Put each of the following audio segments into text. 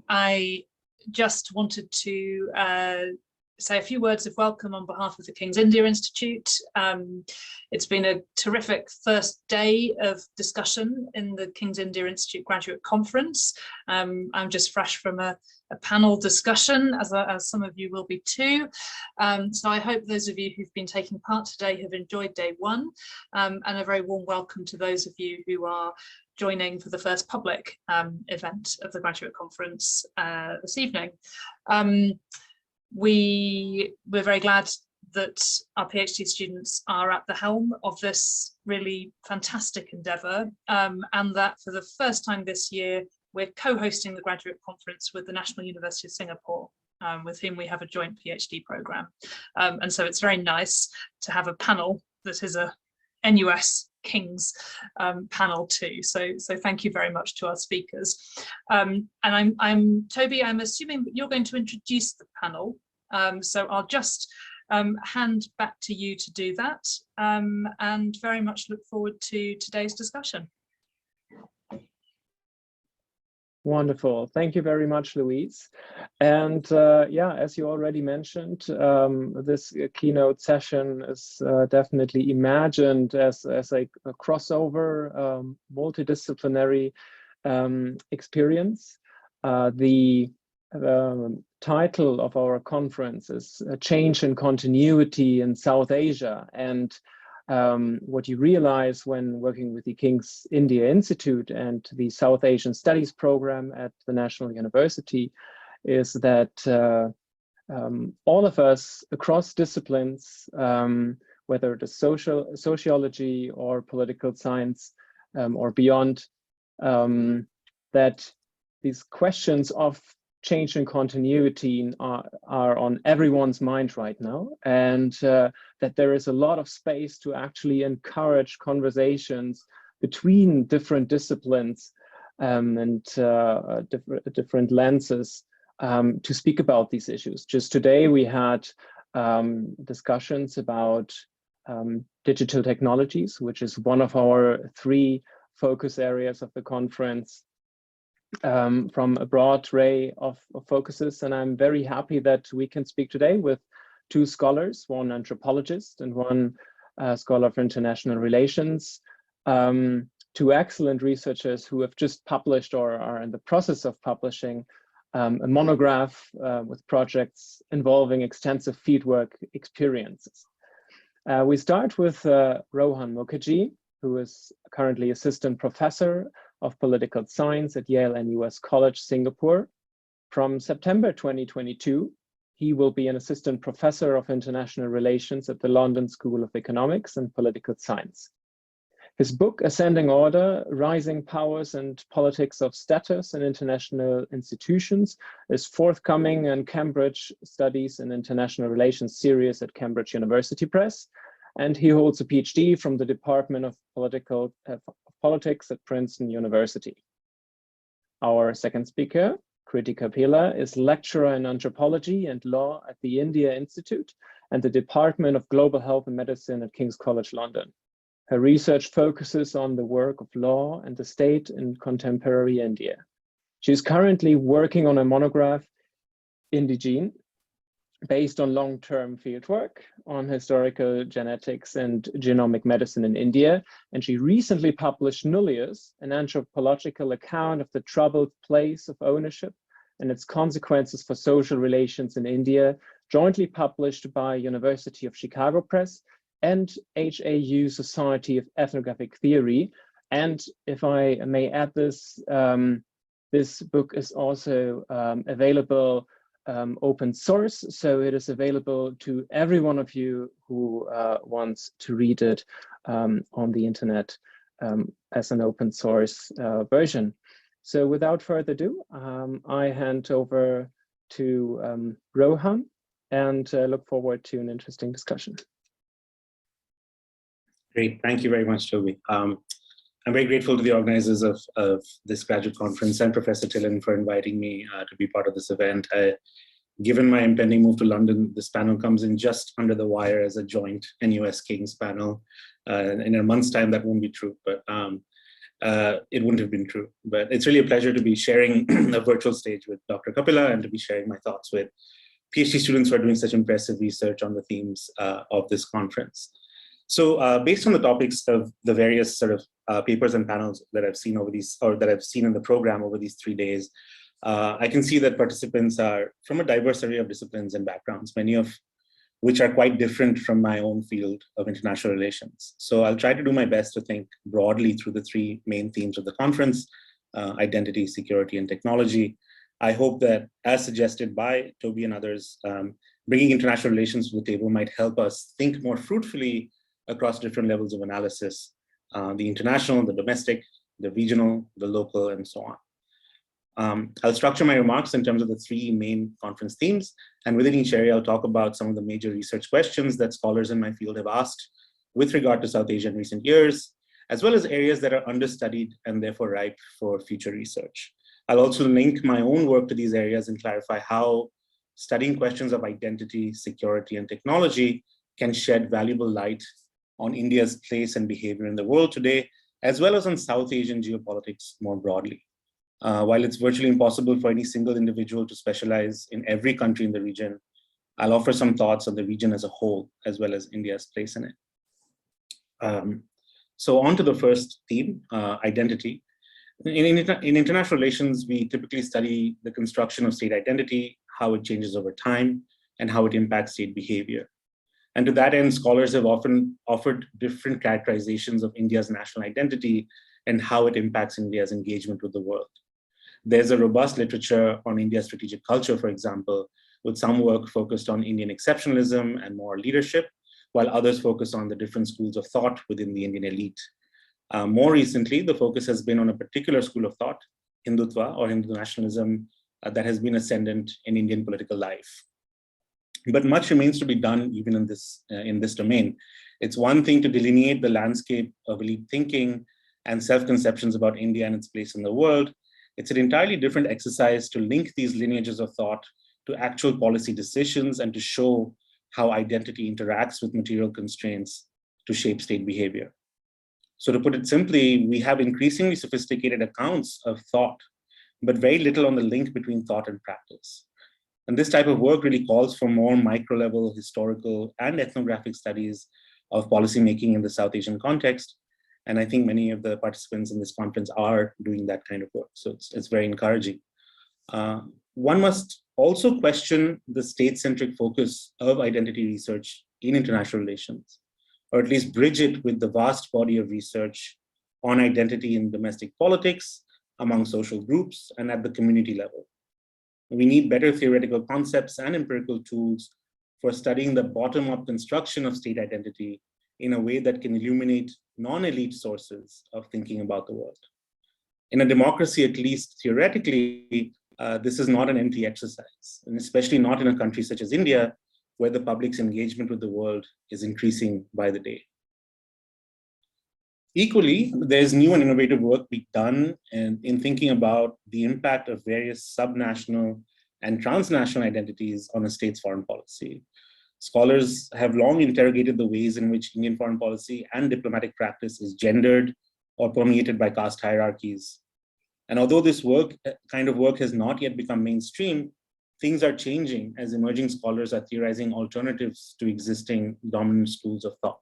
I just wanted to say a few words of welcome on behalf of the King's India Institute. It's been a terrific first day of discussion in the King's India Institute Graduate Conference. I'm just fresh from a panel discussion, as some of you will be too. So I hope those of you who've been taking part today have enjoyed day one, and a very warm welcome to those of you who are joining for the first public event of the graduate conference this evening. We're very glad that our PhD students are at the helm of this really fantastic endeavour, and that for the first time this year we're co-hosting the graduate conference with the National University of Singapore, with whom we have a joint PhD programme. And so it's very nice to have a panel that is a NUS King's panel too. So thank you very much to our speakers. And I'm Toby, I'm assuming that you're going to introduce the panel. So I'll just hand back to you to do that, and very much look forward to today's discussion. Wonderful. Thank you very much, Louise. And yeah, as you already mentioned, this keynote session is definitely imagined as a crossover, multidisciplinary experience. The title of our conference is Change and Continuity in South Asia. And what you realize when working with the King's India Institute and the South Asian Studies program at the National University is that all of us across disciplines, whether it is sociology or political science or beyond, that these questions of change and continuity are on everyone's mind right now, and that there is a lot of space to actually encourage conversations between different disciplines and different lenses to speak about these issues. Just today we had discussions about digital technologies, which is one of our 3 focus areas of the conference, from a broad array of focuses. And I'm very happy that we can speak today with 2 scholars, one anthropologist and one scholar for international relations, 2 excellent researchers who have just published or are in the process of publishing a monograph with projects involving extensive fieldwork experiences. We start with Rohan Mukherjee, who is currently assistant professor of political science at Yale NUS College, Singapore. From September 2022, he will be an assistant professor of international relations at the London School of Economics and Political Science. His book, Ascending Order, Rising Powers and Politics of Status in International Institutions, is forthcoming in Cambridge Studies in International Relations series at Cambridge University Press. And he holds a PhD from the Department of Politics at Princeton University. Our second speaker, Kriti Kapila, is lecturer in anthropology and law at the India Institute and the Department of Global Health and Medicine at King's College London. Her research focuses on the work of law and the state in contemporary India. She is currently working on a monograph, Indigene, based on long-term fieldwork on historical genetics and genomic medicine in India. And she recently published Nullius, an anthropological account of the troubled place of ownership and its consequences for social relations in India, jointly published by University of Chicago Press and HAU Society of Ethnographic Theory. And if I may add this, this book is also available open source, so it is available to every one of you who wants to read it on the internet as an open source version. So without further ado, I hand over to Rohan and look forward to an interesting discussion. Great, thank you very much, Toby. I'm very grateful to the organizers of this graduate conference and Professor Tillen for inviting me to be part of this event. Given my impending move to London, this panel comes in just under the wire as a joint NUS King's panel. In a month's time, that won't be true, but it wouldn't have been true. But it's really a pleasure to be sharing a virtual stage with Dr. Kapila and to be sharing my thoughts with PhD students who are doing such impressive research on the themes of this conference. So based on the topics of the various sort of papers and panels that I've seen over these, or that I've seen in the program over these 3 days, I can see that participants are from a diverse array of disciplines and backgrounds, many of which are quite different from my own field of international relations. So I'll try to do my best to think broadly through the 3 main themes of the conference, identity, security, and technology. I hope that, as suggested by Toby and others, bringing international relations to the table might help us think more fruitfully across different levels of analysis, the international, the domestic, the regional, the local, and so on. I'll structure my remarks in terms of the 3 main conference themes, and within each area, I'll talk about some of the major research questions that scholars in my field have asked with regard to South Asia in recent years, as well as areas that are understudied and therefore ripe for future research. I'll also link my own work to these areas and clarify how studying questions of identity, security, and technology can shed valuable light on India's place and behavior in the world today, as well as on South Asian geopolitics more broadly. While it's virtually impossible for any single individual to specialize in every country in the region, I'll offer some thoughts on the region as a whole, as well as India's place in it. So on to the first theme, identity. In international relations, we typically study the construction of state identity, how it changes over time, and how it impacts state behavior. And to that end, scholars have often offered different characterizations of India's national identity and how it impacts India's engagement with the world. There's a robust literature on India's strategic culture, for example, with some work focused on Indian exceptionalism and moral leadership, while others focus on the different schools of thought within the Indian elite. More recently, the focus has been on a particular school of thought, Hindutva or Hindu nationalism, that has been ascendant in Indian political life. But much remains to be done even in this domain. It's one thing to delineate the landscape of elite thinking and self-conceptions about India and its place in the world. It's an entirely different exercise to link these lineages of thought to actual policy decisions and to show how identity interacts with material constraints to shape state behavior. So to put it simply, we have increasingly sophisticated accounts of thought, but very little on the link between thought and practice. And this type of work really calls for more micro-level historical and ethnographic studies of policymaking in the South Asian context. And I think many of the participants in this conference are doing that kind of work. So it's very encouraging. One must also question the state-centric focus of identity research in international relations, or at least bridge it with the vast body of research on identity in domestic politics, among social groups, and at the community level. We need better theoretical concepts and empirical tools for studying the bottom-up construction of state identity in a way that can illuminate non-elite sources of thinking about the world. In a democracy, at least theoretically, this is not an empty exercise, and especially not in a country such as India, where the public's engagement with the world is increasing by the day. Equally, there's new and innovative work being done in thinking about the impact of various subnational and transnational identities on a state's foreign policy. Scholars have long interrogated the ways in which Indian foreign policy and diplomatic practice is gendered or permeated by caste hierarchies. And although this kind of work has not yet become mainstream, things are changing as emerging scholars are theorizing alternatives to existing dominant schools of thought.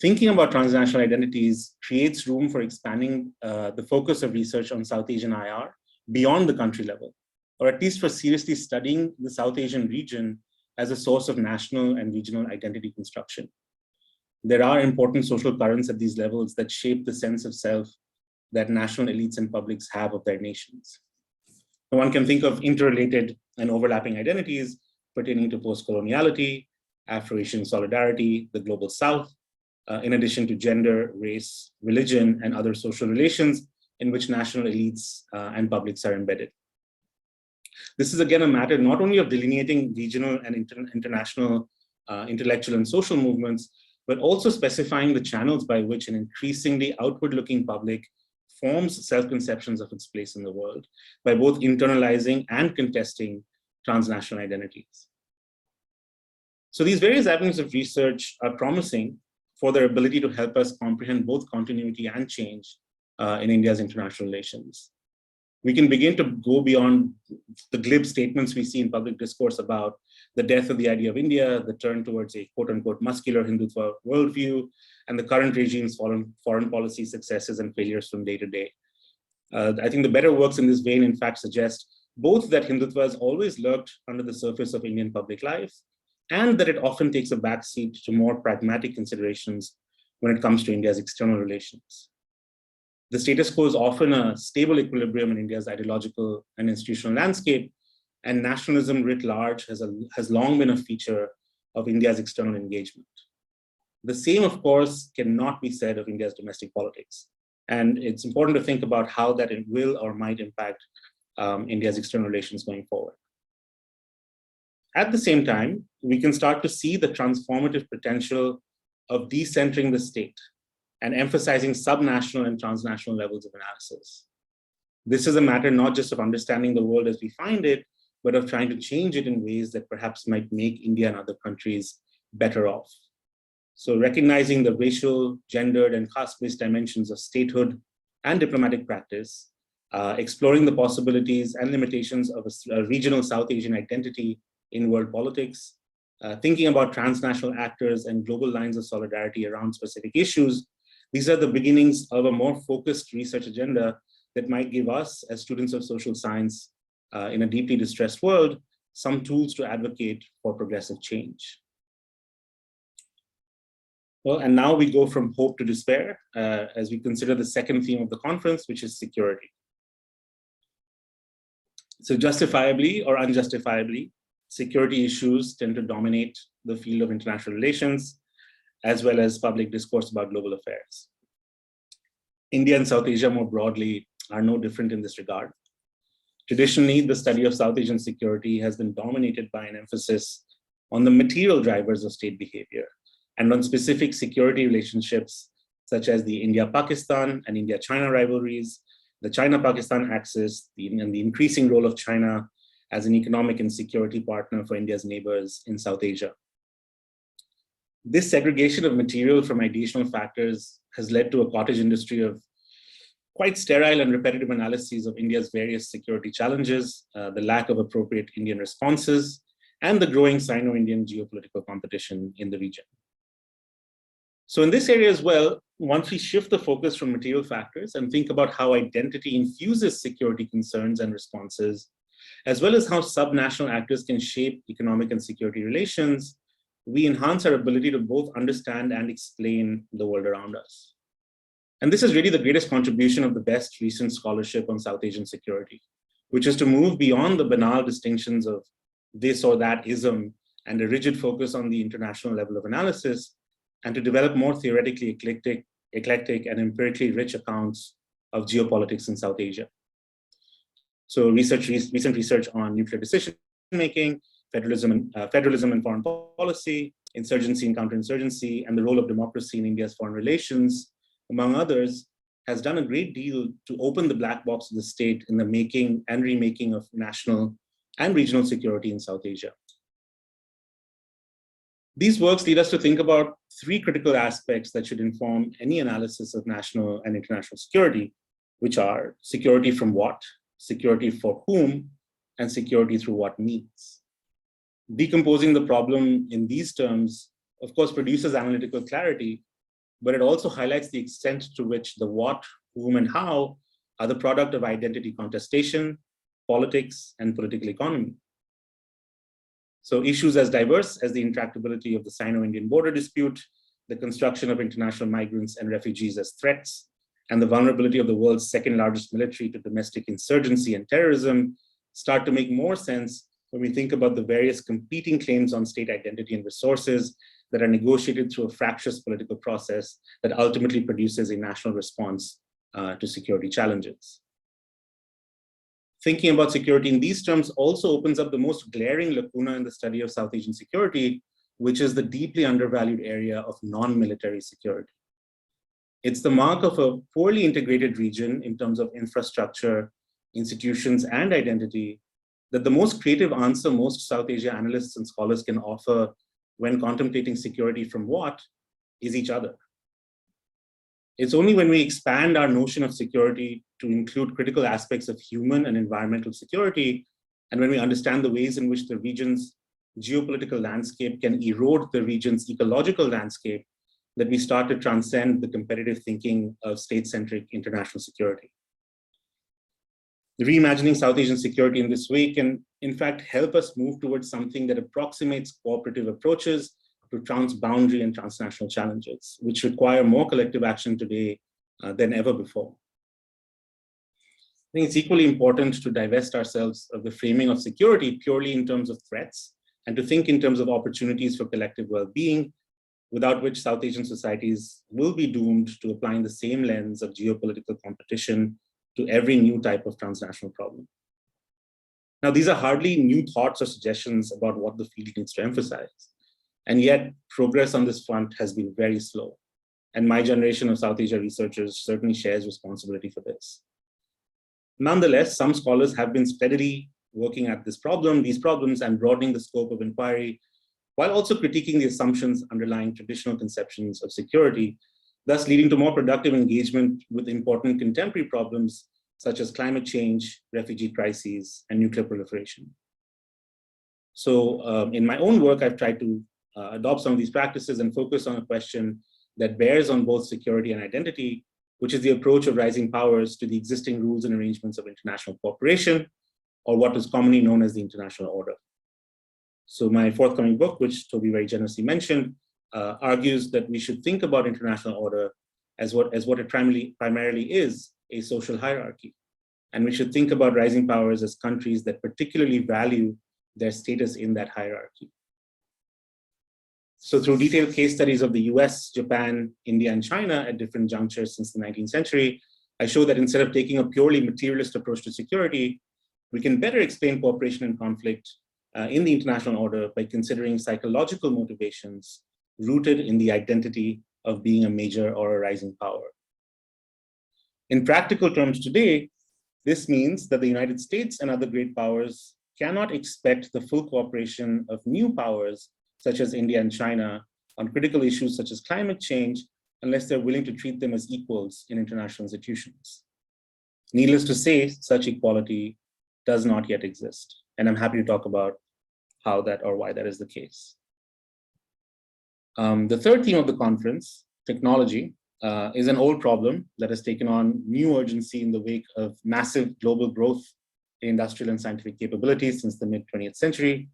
Thinking about transnational identities creates room for expanding the focus of research on South Asian IR beyond the country level, or at least for seriously studying the South Asian region as a source of national and regional identity construction. There are important social currents at these levels that shape the sense of self that national elites and publics have of their nations. One can think of interrelated and overlapping identities pertaining to post-coloniality, Afro-Asian solidarity, the global South, in addition to gender, race, religion, and other social relations in which national elites and publics are embedded. This is again a matter not only of delineating regional and international intellectual and social movements, but also specifying the channels by which an increasingly outward-looking public forms self-conceptions of its place in the world by both internalizing and contesting transnational identities. So these various avenues of research are promising, for their ability to help us comprehend both continuity and change in India's international relations. We can begin to go beyond the glib statements we see in public discourse about the death of the idea of India, the turn towards a quote-unquote muscular Hindutva worldview, and the current regime's foreign policy successes and failures from day to day. I think the better works in this vein, in fact, suggest both that Hindutva has always lurked under the surface of Indian public life, and that it often takes a backseat to more pragmatic considerations when it comes to India's external relations. The status quo is often a stable equilibrium in India's ideological and institutional landscape, and nationalism writ large has long been a feature of India's external engagement. The same, of course, cannot be said of India's domestic politics. And it's important to think about how that it will or might impact India's external relations going forward. At the same time, we can start to see the transformative potential of decentering the state and emphasizing subnational and transnational levels of analysis. This is a matter not just of understanding the world as we find it, but of trying to change it in ways that perhaps might make India and other countries better off. So recognizing the racial, gendered, and caste-based dimensions of statehood and diplomatic practice, exploring the possibilities and limitations of a regional South Asian identity in world politics, thinking about transnational actors and global lines of solidarity around specific issues. These are the beginnings of a more focused research agenda that might give us, as students of social science in a deeply distressed world, some tools to advocate for progressive change. Well, and now we go from hope to despair as we consider the second theme of the conference, which is security. So justifiably or unjustifiably, security issues tend to dominate the field of international relations, as well as public discourse about global affairs. India and South Asia more broadly are no different in this regard. Traditionally, the study of South Asian security has been dominated by an emphasis on the material drivers of state behavior and on specific security relationships, such as the India-Pakistan and India-China rivalries, the China-Pakistan axis, and the increasing role of China as an economic and security partner for India's neighbors in South Asia. This segregation of material from ideational factors has led to a cottage industry of quite sterile and repetitive analyses of India's various security challenges, the lack of appropriate Indian responses, and the growing Sino-Indian geopolitical competition in the region. So in this area as well, once we shift the focus from material factors and think about how identity infuses security concerns and responses, as well as how subnational actors can shape economic and security relations, we enhance our ability to both understand and explain the world around us. And this is really the greatest contribution of the best recent scholarship on South Asian security, which is to move beyond the banal distinctions of this or that ism and a rigid focus on the international level of analysis, and to develop more theoretically eclectic and empirically rich accounts of geopolitics in South Asia. So recent research on nuclear decision-making, federalism and foreign policy, insurgency and counterinsurgency, and the role of democracy in India's foreign relations, among others, has done a great deal to open the black box of the state in the making and remaking of national and regional security in South Asia. These works lead us to think about three critical aspects that should inform any analysis of national and international security, which are security from what, security for whom, and security through what means. Decomposing the problem in these terms, of course, produces analytical clarity, but it also highlights the extent to which the what, whom, and how are the product of identity contestation, politics, and political economy. So issues as diverse as the intractability of the Sino-Indian border dispute, the construction of international migrants and refugees as threats, and the vulnerability of the world's second largest military to domestic insurgency and terrorism start to make more sense when we think about the various competing claims on state identity and resources that are negotiated through a fractious political process that ultimately produces a national response to security challenges. Thinking about security in these terms also opens up the most glaring lacuna in the study of South Asian security, which is the deeply undervalued area of non-military security. It's the mark of a poorly integrated region in terms of infrastructure, institutions, and identity that the most creative answer most South Asia analysts and scholars can offer when contemplating security from what is each other. It's only when we expand our notion of security to include critical aspects of human and environmental security, and when we understand the ways in which the region's geopolitical landscape can erode the region's ecological landscape, that we start to transcend the competitive thinking of state-centric international security. Reimagining South Asian security in this way can, in fact, help us move towards something that approximates cooperative approaches to transboundary and transnational challenges, which require more collective action today than ever before. I think it's equally important to divest ourselves of the framing of security purely in terms of threats and to think in terms of opportunities for collective well-being, without which South Asian societies will be doomed to applying the same lens of geopolitical competition to every new type of transnational problem. Now, these are hardly new thoughts or suggestions about what the field needs to emphasize. And yet, progress on this front has been very slow. And my generation of South Asia researchers certainly shares responsibility for this. Nonetheless, some scholars have been steadily working at these problems, and broadening the scope of inquiry, while also critiquing the assumptions underlying traditional conceptions of security, thus leading to more productive engagement with important contemporary problems such as climate change, refugee crises, and nuclear proliferation. So in my own work, I've tried to adopt some of these practices and focus on a question that bears on both security and identity, which is the approach of rising powers to the existing rules and arrangements of international cooperation, or what is commonly known as the international order. So my forthcoming book, which Toby very generously mentioned, argues that we should think about international order as what it primarily is, a social hierarchy. And we should think about rising powers as countries that particularly value their status in that hierarchy. So through detailed case studies of the US, Japan, India, and China at different junctures since the 19th century, I show that instead of taking a purely materialist approach to security, we can better explain cooperation and conflict in the international order by considering psychological motivations rooted in the identity of being a major or a rising power. In practical terms today, this means that the United States and other great powers cannot expect the full cooperation of new powers such as India and China on critical issues such as climate change unless they're willing to treat them as equals in international institutions. Needless to say, such equality does not yet exist. And I'm happy to talk about how that or why that is the case. The third theme of the conference, technology, is an old problem that has taken on new urgency in the wake of massive global growth in industrial and scientific capabilities since the mid-20th century,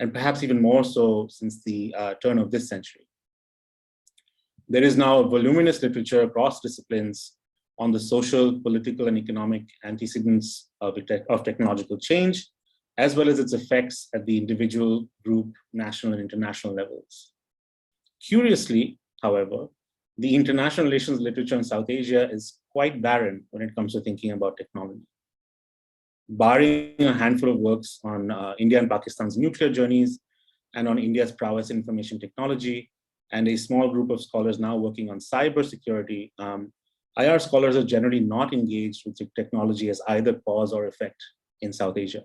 and perhaps even more so since the turn of this century. There is now a voluminous literature across disciplines on the social, political, and economic antecedents of technological change, as well as its effects at the individual, group, national, and international levels. Curiously, however, the international relations literature in South Asia is quite barren when it comes to thinking about technology. Barring a handful of works on India and Pakistan's nuclear journeys and on India's prowess in information technology, and a small group of scholars now working on cybersecurity, IR scholars are generally not engaged with technology as either cause or effect in South Asia.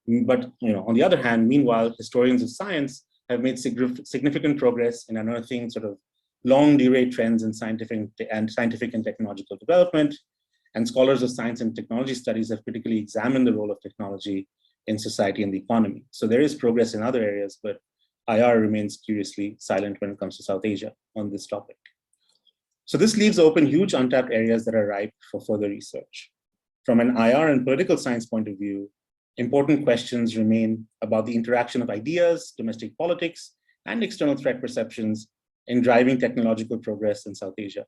But on the other hand, meanwhile, historians of science have made significant progress in unearthing sort of long-durate trends in scientific and technological development, and scholars of science and technology studies have critically examined the role of technology in society and the economy. So there is progress in other areas, but IR remains curiously silent when it comes to South Asia on this topic. So this leaves open huge untapped areas that are ripe for further research. From an IR and political science point of view, important questions remain about the interaction of ideas, domestic politics, and external threat perceptions in driving technological progress in South Asia.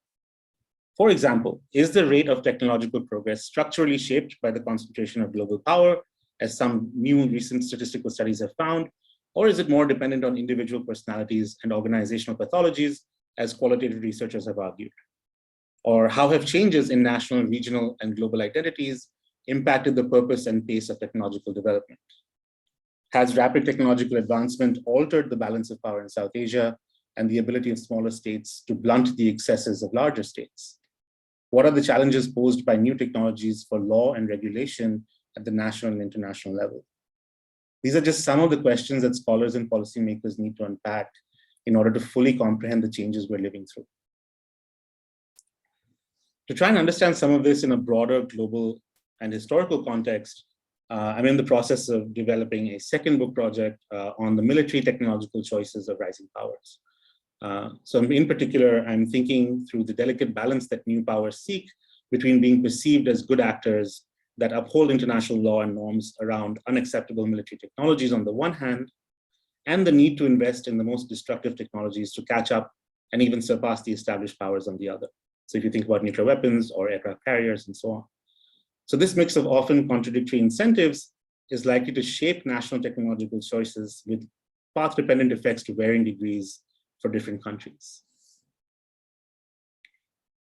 For example, is the rate of technological progress structurally shaped by the concentration of global power, as some new recent statistical studies have found, or is it more dependent on individual personalities and organizational pathologies, as qualitative researchers have argued? Or how have changes in national, regional, and global identities impacted the purpose and pace of technological development? Has rapid technological advancement altered the balance of power in South Asia and the ability of smaller states to blunt the excesses of larger states? What are the challenges posed by new technologies for law and regulation at the national and international level? These are just some of the questions that scholars and policymakers need to unpack in order to fully comprehend the changes we're living through. To try and understand some of this in a broader global and historical context, I'm in the process of developing a second book project on the military technological choices of rising powers. So in particular, I'm thinking through the delicate balance that new powers seek between being perceived as good actors that uphold international law and norms around unacceptable military technologies on the one hand, and the need to invest in the most destructive technologies to catch up and even surpass the established powers on the other. So if you think about nuclear weapons or aircraft carriers and so on. So this mix of often contradictory incentives is likely to shape national technological choices with path-dependent effects to varying degrees for different countries.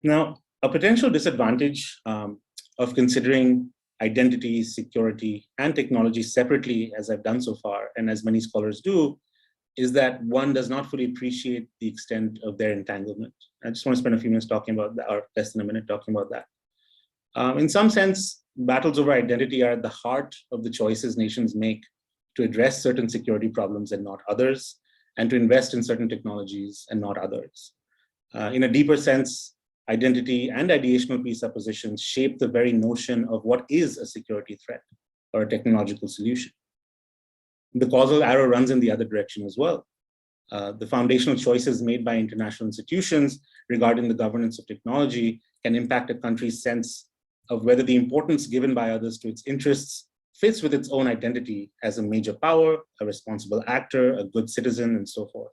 Now, a potential disadvantage of considering identity, security, and technology separately, as I've done so far, and as many scholars do, is that one does not fully appreciate the extent of their entanglement. I just want to spend a few minutes talking about that, or less than a minute talking about that. In some sense, battles over identity are at the heart of the choices nations make to address certain security problems and not others, and to invest in certain technologies and not others. In a deeper sense, identity and ideational presuppositions shape the very notion of what is a security threat or a technological solution. The causal arrow runs in the other direction as well. The foundational choices made by international institutions regarding the governance of technology can impact a country's sense of whether the importance given by others to its interests fits with its own identity as a major power, a responsible actor, a good citizen, and so forth.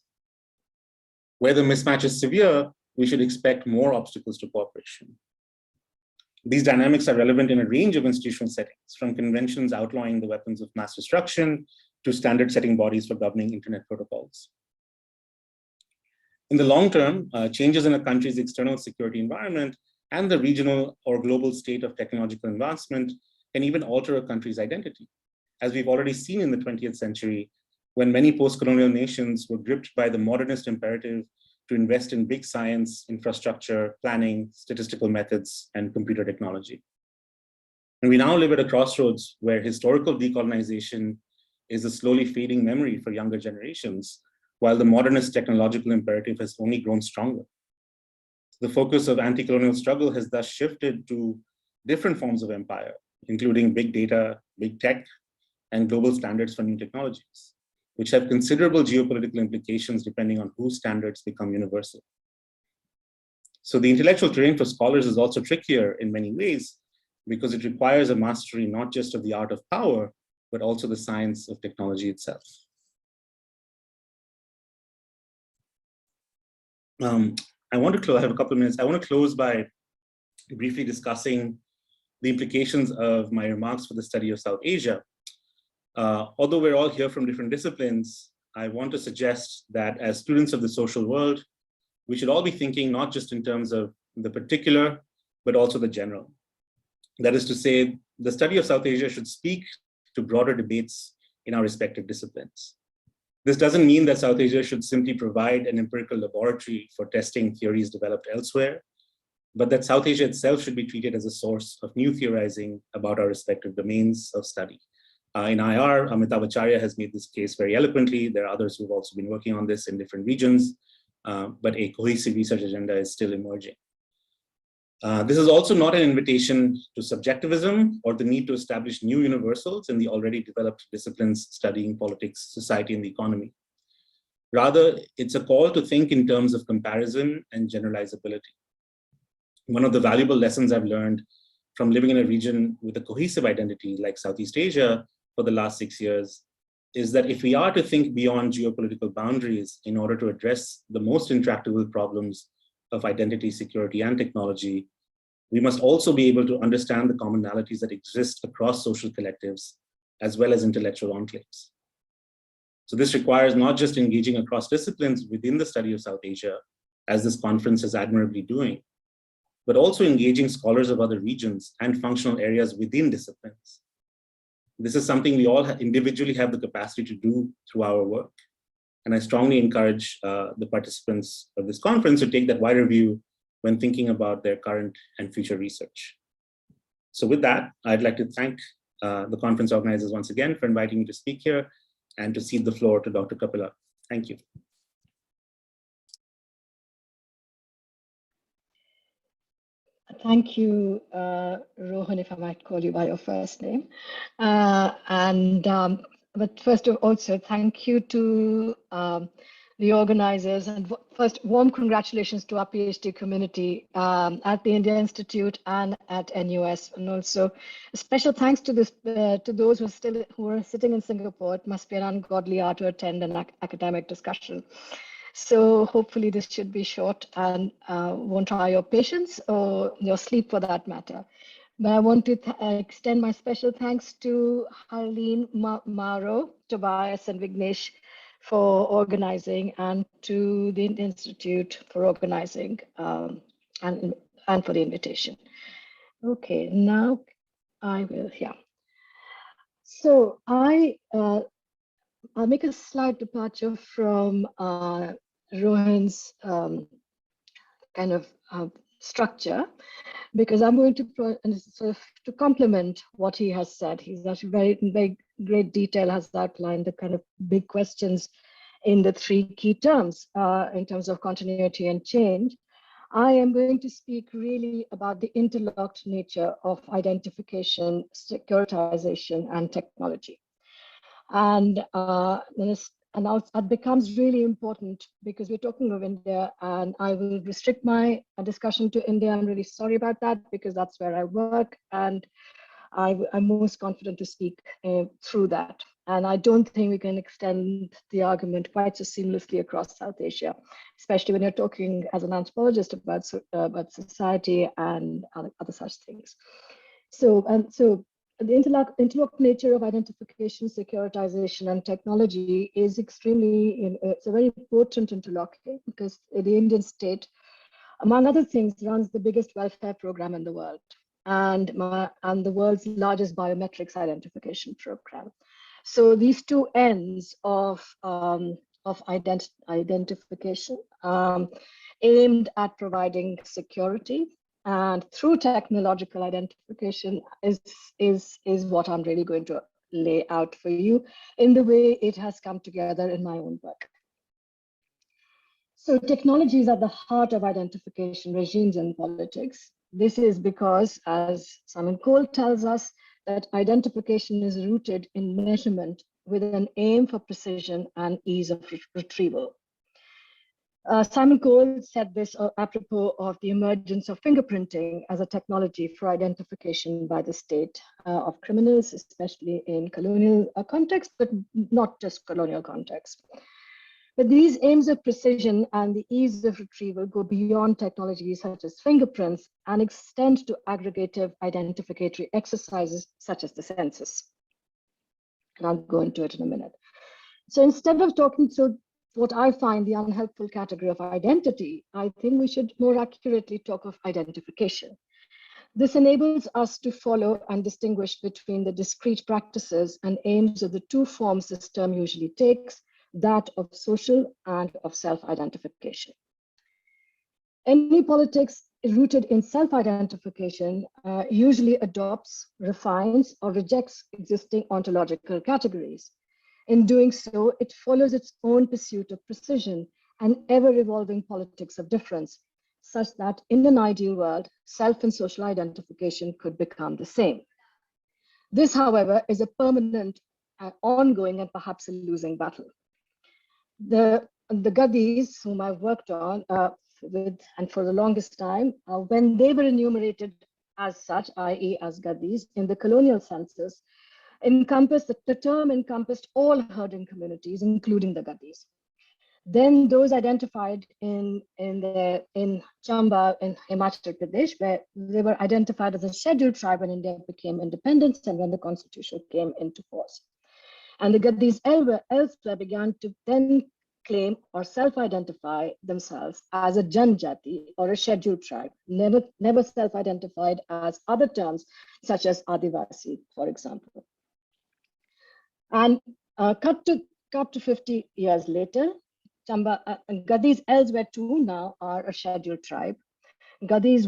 Where the mismatch is severe, we should expect more obstacles to cooperation. These dynamics are relevant in a range of institutional settings, from conventions outlawing the weapons of mass destruction to standard-setting bodies for governing internet protocols. In the long term, changes in a country's external security environment and the regional or global state of technological advancement can even alter a country's identity, as we've already seen in the 20th century, when many post-colonial nations were gripped by the modernist imperative to invest in big science, infrastructure, planning, statistical methods, and computer technology. And we now live at a crossroads where historical decolonization is a slowly fading memory for younger generations, while the modernist technological imperative has only grown stronger. The focus of anti-colonial struggle has thus shifted to different forms of empire, including big data, big tech, and global standards for new technologies, which have considerable geopolitical implications depending on whose standards become universal. So the intellectual terrain for scholars is also trickier in many ways because it requires a mastery not just of the art of power, but also the science of technology itself. I have a couple of minutes. I want to close by briefly discussing the implications of my remarks for the study of South Asia. Although we're all here from different disciplines, I want to suggest that as students of the social world, we should all be thinking not just in terms of the particular, but also the general. That is to say, the study of South Asia should speak to broader debates in our respective disciplines. This doesn't mean that South Asia should simply provide an empirical laboratory for testing theories developed elsewhere, but that South Asia itself should be treated as a source of new theorizing about our respective domains of study. In IR, Amitav Acharya has made this case very eloquently. There are others who've also been working on this in different regions, but a cohesive research agenda is still emerging. This is also not an invitation to subjectivism or the need to establish new universals in the already developed disciplines studying politics, society, and the economy. Rather, it's a call to think in terms of comparison and generalizability. One of the valuable lessons I've learned from living in a region with a cohesive identity like Southeast Asia for the last 6 years is that if we are to think beyond geopolitical boundaries in order to address the most intractable problems of identity, security, and technology, we must also be able to understand the commonalities that exist across social collectives, as well as intellectual enclaves. So this requires not just engaging across disciplines within the study of South Asia, as this conference is admirably doing, but also engaging scholars of other regions and functional areas within disciplines. This is something we all individually have the capacity to do through our work. And I strongly encourage the participants of this conference to take that wider view when thinking about their current and future research. So with that, I'd like to thank the conference organizers once again for inviting me to speak here and to cede the floor to Dr. Kapila. Thank you. Thank you, Rohan, if I might call you by your first name. But first of all, also thank you to the organizers, and first warm congratulations to our PhD community at the India Institute and at NUS, and also a special thanks to those who are sitting in Singapore. It must be an ungodly hour to attend an academic discussion. So hopefully this should be short and won't try your patience or your sleep for that matter. But I want to extend my special thanks to Harleen, Maro, Tobias, and Vignesh for organizing, and to the Institute for organizing and for the invitation. Okay, now I will, yeah. So I'll make a slight departure from Rohan's kind of structure, because I'm going to sort of to complement what he has said. He's actually very great detail has outlined the kind of big questions in the three key terms in terms of continuity and change. I am going to speak really about the interlocked nature of identification, securitization, and technology. And it becomes really important because we're talking of India, and I will restrict my discussion to India. I'm really sorry about that, because that's where I work, and I'm most confident to speak through that. And I don't think we can extend the argument quite so seamlessly across South Asia, especially when you're talking as an anthropologist about society and other such things. So the interlocked nature of identification, securitization, and technology is extremely, it's a very potent interlocking, because the Indian state, among other things, runs the biggest welfare program in the world, and the world's largest biometrics identification program. So these two ends of identification aimed at providing security, and through technological identification is what I'm really going to lay out for you in the way it has come together in my own work. So technology is at the heart of identification regimes in politics. This is because, as Simon Cole tells us, that identification is rooted in measurement with an aim for precision and ease of retrieval. Simon Cole said this apropos of the emergence of fingerprinting as a technology for identification by the state of criminals, especially in colonial context, but not just colonial context. But these aims of precision and the ease of retrieval go beyond technologies such as fingerprints and extend to aggregative identificatory exercises such as the census. And I'll go into it in a minute. So instead of talking through what I find the unhelpful category of identity, I think we should more accurately talk of identification. This enables us to follow and distinguish between the discrete practices and aims of the two forms this term usually takes, that of social and of self-identification. Any politics rooted in self-identification usually adopts, refines, or rejects existing ontological categories. In doing so, it follows its own pursuit of precision and ever-evolving politics of difference, such that in an ideal world, self and social identification could become the same. This, however, is a permanent, ongoing, and perhaps a losing battle. The Gaddis, whom I've worked on with and for the longest time, when they were enumerated as such, i.e. as Gaddis, in the colonial census, the term encompassed all herding communities, including the Gaddis. Then those identified in Chamba in Himachal Pradesh, where they were identified as a scheduled tribe when India became independent and when the constitution came into force. And the Gaddis elsewhere began to then claim or self-identify themselves as a Janjati or a scheduled tribe, never self-identified as other terms such as Adivasi, for example. And cut to 50 years later, Gaddis elsewhere too now are a scheduled tribe. Gaddis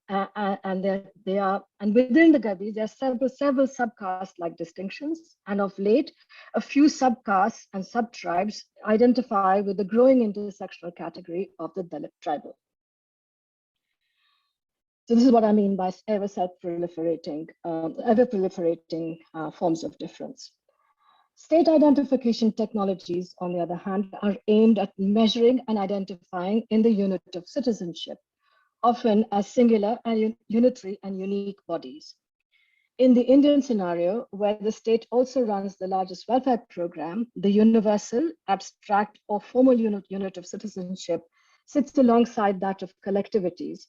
and within the Gaddis there are several subcaste-like distinctions, and of late, a few subcastes and subtribes identify with the growing intersectional category of the Dalit tribal. So this is what I mean by ever proliferating forms of difference. State identification technologies, on the other hand, are aimed at measuring and identifying in the unit of citizenship, often as singular and unitary and unique bodies. In the Indian scenario, where the state also runs the largest welfare program, the universal, abstract, or formal unit of citizenship sits alongside that of collectivities,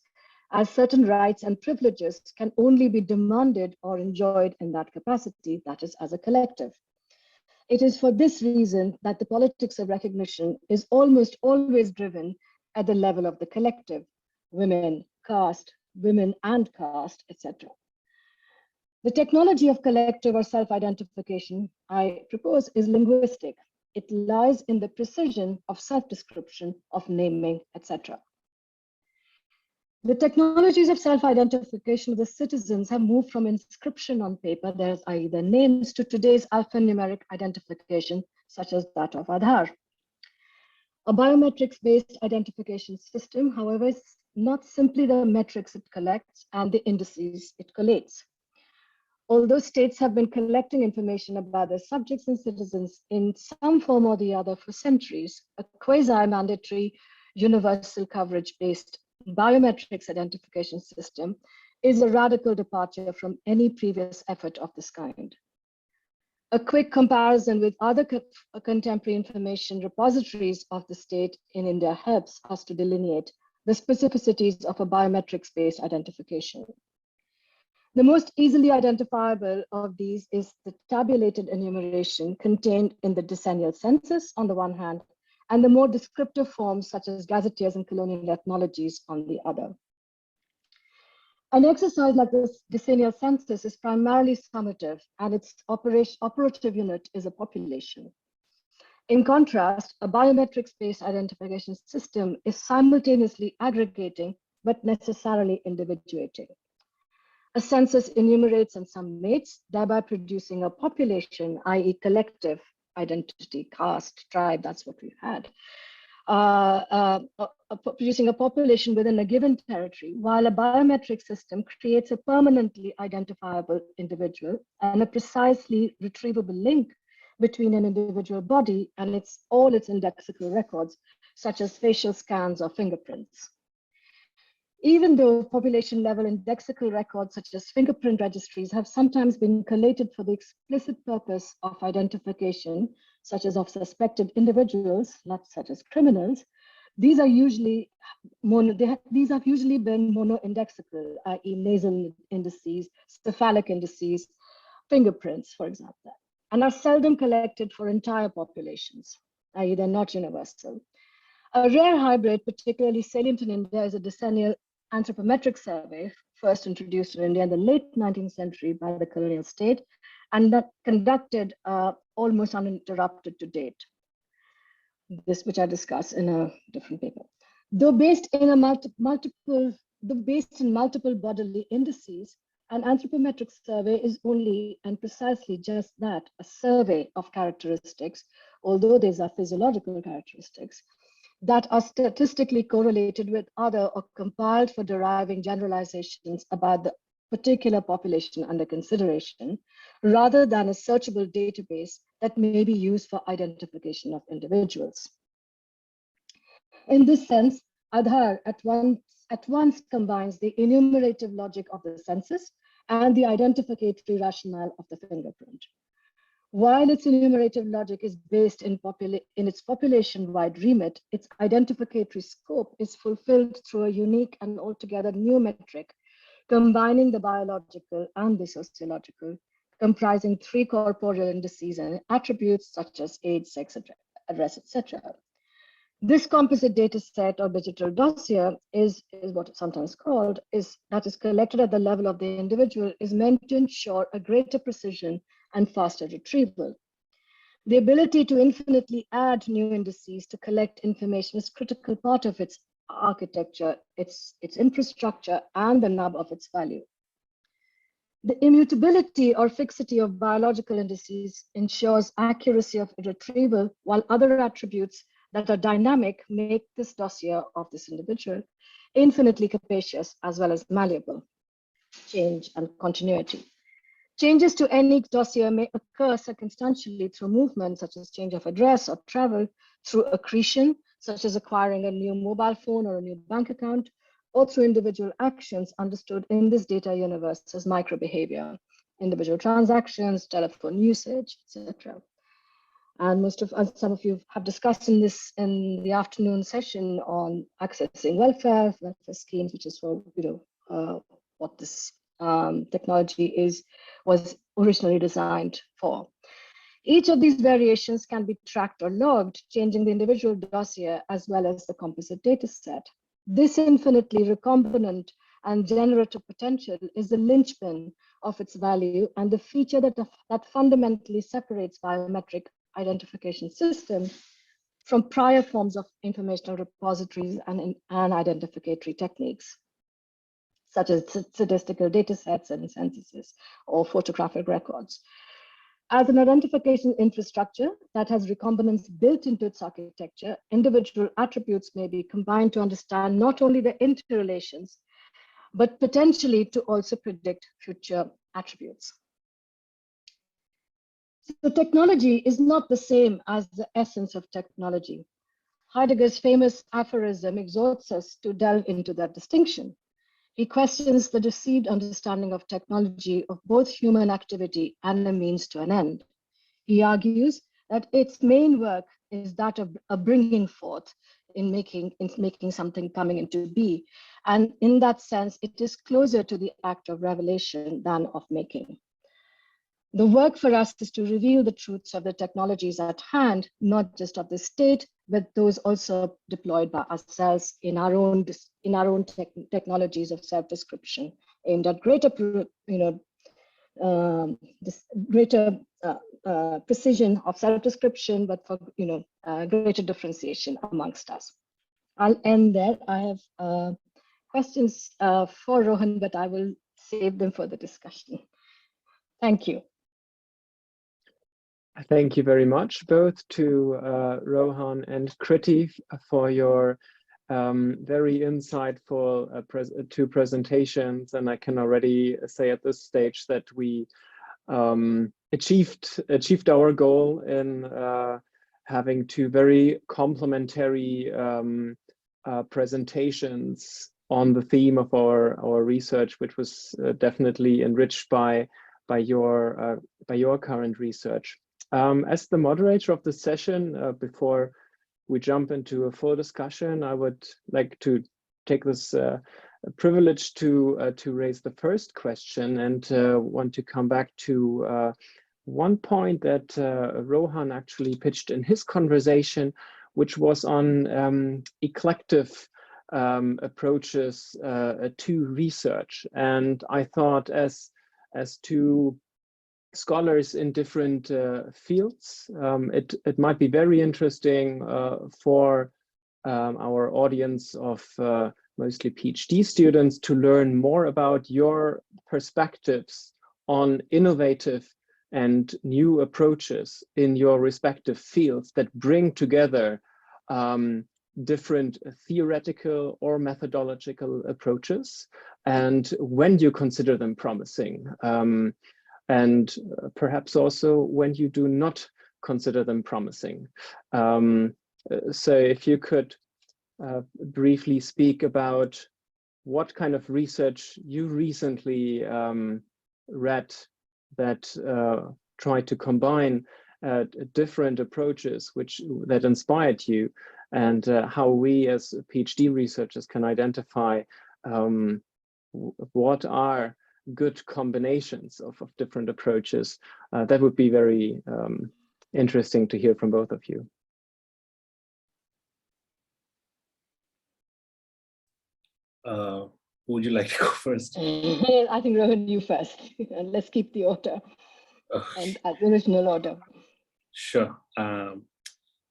as certain rights and privileges can only be demanded or enjoyed in that capacity, that is, as a collective. It is for this reason that the politics of recognition is almost always driven at the level of the collective, women and caste, etc. The technology of collective or self-identification, I propose, is linguistic. It lies in the precision of self-description, of naming, etc. The technologies of self-identification of the citizens have moved from inscription on paper, i.e. their names, to today's alphanumeric identification, such as that of Aadhaar. A biometrics-based identification system, however, is not simply the metrics it collects and the indices it collates. Although states have been collecting information about their subjects and citizens in some form or the other for centuries, a quasi-mandatory universal coverage-based biometrics identification system is a radical departure from any previous effort of this kind. A quick comparison with other contemporary information repositories of the state in India helps us to delineate the specificities of a biometrics-based identification. The most easily identifiable of these is the tabulated enumeration contained in the decennial census on the one hand, and the more descriptive forms such as gazetteers and colonial ethnologies on the other. An exercise like this decennial census is primarily summative, and its operative unit is a population. In contrast, a biometrics-based identification system is simultaneously aggregating, but necessarily individuating. A census enumerates and summates, thereby producing a population, i.e. collective identity, caste, tribe, that's what we had. Producing a population within a given territory, while a biometric system creates a permanently identifiable individual and a precisely retrievable link between an individual body and all its indexical records, such as facial scans or fingerprints. Even though population level indexical records such as fingerprint registries have sometimes been collated for the explicit purpose of identification, such as of suspected individuals, not such as criminals, these have usually been monoindexical, i.e. nasal indices, cephalic indices, fingerprints, for example, and are seldom collected for entire populations, i.e. they're not universal. A rare hybrid, particularly salient in India, is a decennial anthropometric survey, first introduced in India in the late 19th century by the colonial state, and that conducted almost uninterrupted to date. This, which I discuss in a different paper. Though based in multiple bodily indices, an anthropometric survey is only and precisely just that, a survey of characteristics, although these are physiological characteristics, that are statistically correlated with other or compiled for deriving generalizations about the particular population under consideration, rather than a searchable database that may be used for identification of individuals. In this sense, Aadhaar at once combines the enumerative logic of the census and the identificatory rationale of the fingerprint. While its enumerative logic is based in its population-wide remit, its identificatory scope is fulfilled through a unique and altogether new metric, combining the biological and the sociological, comprising 3 corporeal indices and attributes such as age, sex, address, etc. This composite data set or digital dossier is what it's sometimes called, that is collected at the level of the individual, is meant to ensure a greater precision and faster retrieval. The ability to infinitely add new indices to collect information is a critical part of its architecture, its infrastructure, and the nub of its value. The immutability or fixity of biological indices ensures accuracy of retrieval, while other attributes that are dynamic make this dossier of this individual infinitely capacious as well as malleable. Change and continuity. Changes to any dossier may occur circumstantially through movement, such as change of address or travel, through accretion, such as acquiring a new mobile phone or a new bank account, or through individual actions understood in this data universe as microbehavior, individual transactions, telephone usage, etc. And most of us, some of you have discussed in the afternoon session on accessing welfare schemes, which is for what this technology was originally designed for. Each of these variations can be tracked or logged, changing the individual dossier as well as the composite data set. This infinitely recombinant and generative potential is the linchpin of its value and the feature that fundamentally separates biometric identification systems from prior forms of informational repositories and identificatory techniques, such as statistical data sets and censuses or photographic records. As an identification infrastructure that has recombinance built into its architecture, individual attributes may be combined to understand not only the interrelations, but potentially to also predict future attributes. So technology is not the same as the essence of technology. Heidegger's famous aphorism exhorts us to delve into that distinction. He questions the deceived understanding of technology of both human activity and a means to an end. He argues that its main work is that of a bringing forth in making something coming into being. And in that sense, it is closer to the act of revelation than of making. The work for us is to reveal the truths of the technologies at hand, not just of the state, but those also deployed by ourselves in our own technologies of self-description, aimed at greater, precision of self-description, but for greater differentiation amongst us. I'll end there. I have questions for Rohan, but I will save them for the discussion. Thank you. Thank you very much, both to Rohan and Kriti, for your very insightful two presentations. And I can already say at this stage that we achieved our goal in having two very complementary presentations on the theme of our research, which was definitely enriched by your current research. As the moderator of the session, before we jump into a full discussion, I would like to take this privilege to raise the first question and want to come back to one point that Rohan actually pitched in his conversation, which was on eclectic approaches to research. And I thought, as two scholars in different fields, it might be very interesting for our audience of mostly PhD students to learn more about your perspectives on innovative and new approaches in your respective fields that bring together different theoretical or methodological approaches, and when you consider them promising. And perhaps also when you do not consider them promising. So if you could briefly speak about what kind of research you recently read that tried to combine different approaches that inspired you, and how we as PhD researchers can identify what are good combinations of different approaches. That would be very interesting to hear from both of you. Who would you like to go first? I think Rohan, you first. And let's keep the order and the original order. Sure.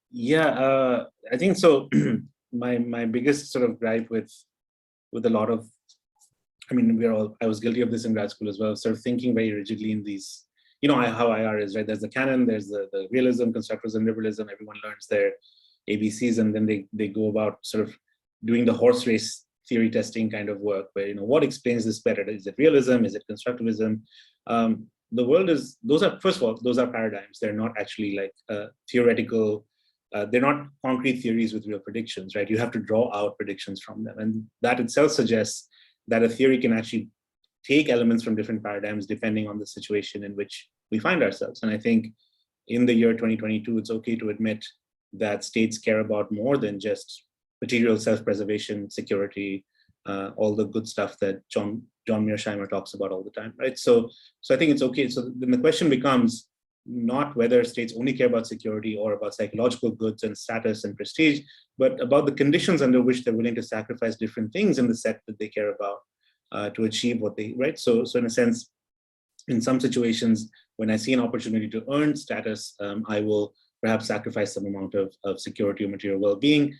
Yeah, I think so. my biggest sort of gripe with a lot of, I mean, I was guilty of this in grad school as well, sort of thinking very rigidly in these, how IR is, right? There's the canon, there's the realism, constructivism, liberalism, everyone learns their ABCs, and then they go about sort of doing the horse race theory testing kind of work, where, what explains this better? Is it realism? Is it constructivism? The world is, first of all, those are paradigms. They're not actually like theoretical, they're not concrete theories with real predictions, right? You have to draw out predictions from them. And that itself suggests that a theory can actually take elements from different paradigms depending on the situation in which we find ourselves. And I think in the year 2022, it's okay to admit that states care about more than just material self-preservation, security, all the good stuff that John Mearsheimer talks about all the time, right? So I think it's okay. So then the question becomes not whether states only care about security or about psychological goods and status and prestige, but about the conditions under which they're willing to sacrifice different things in the set that they care about to achieve what they, right? So in a sense, in some situations, when I see an opportunity to earn status, I will perhaps sacrifice some amount of security or material well-being.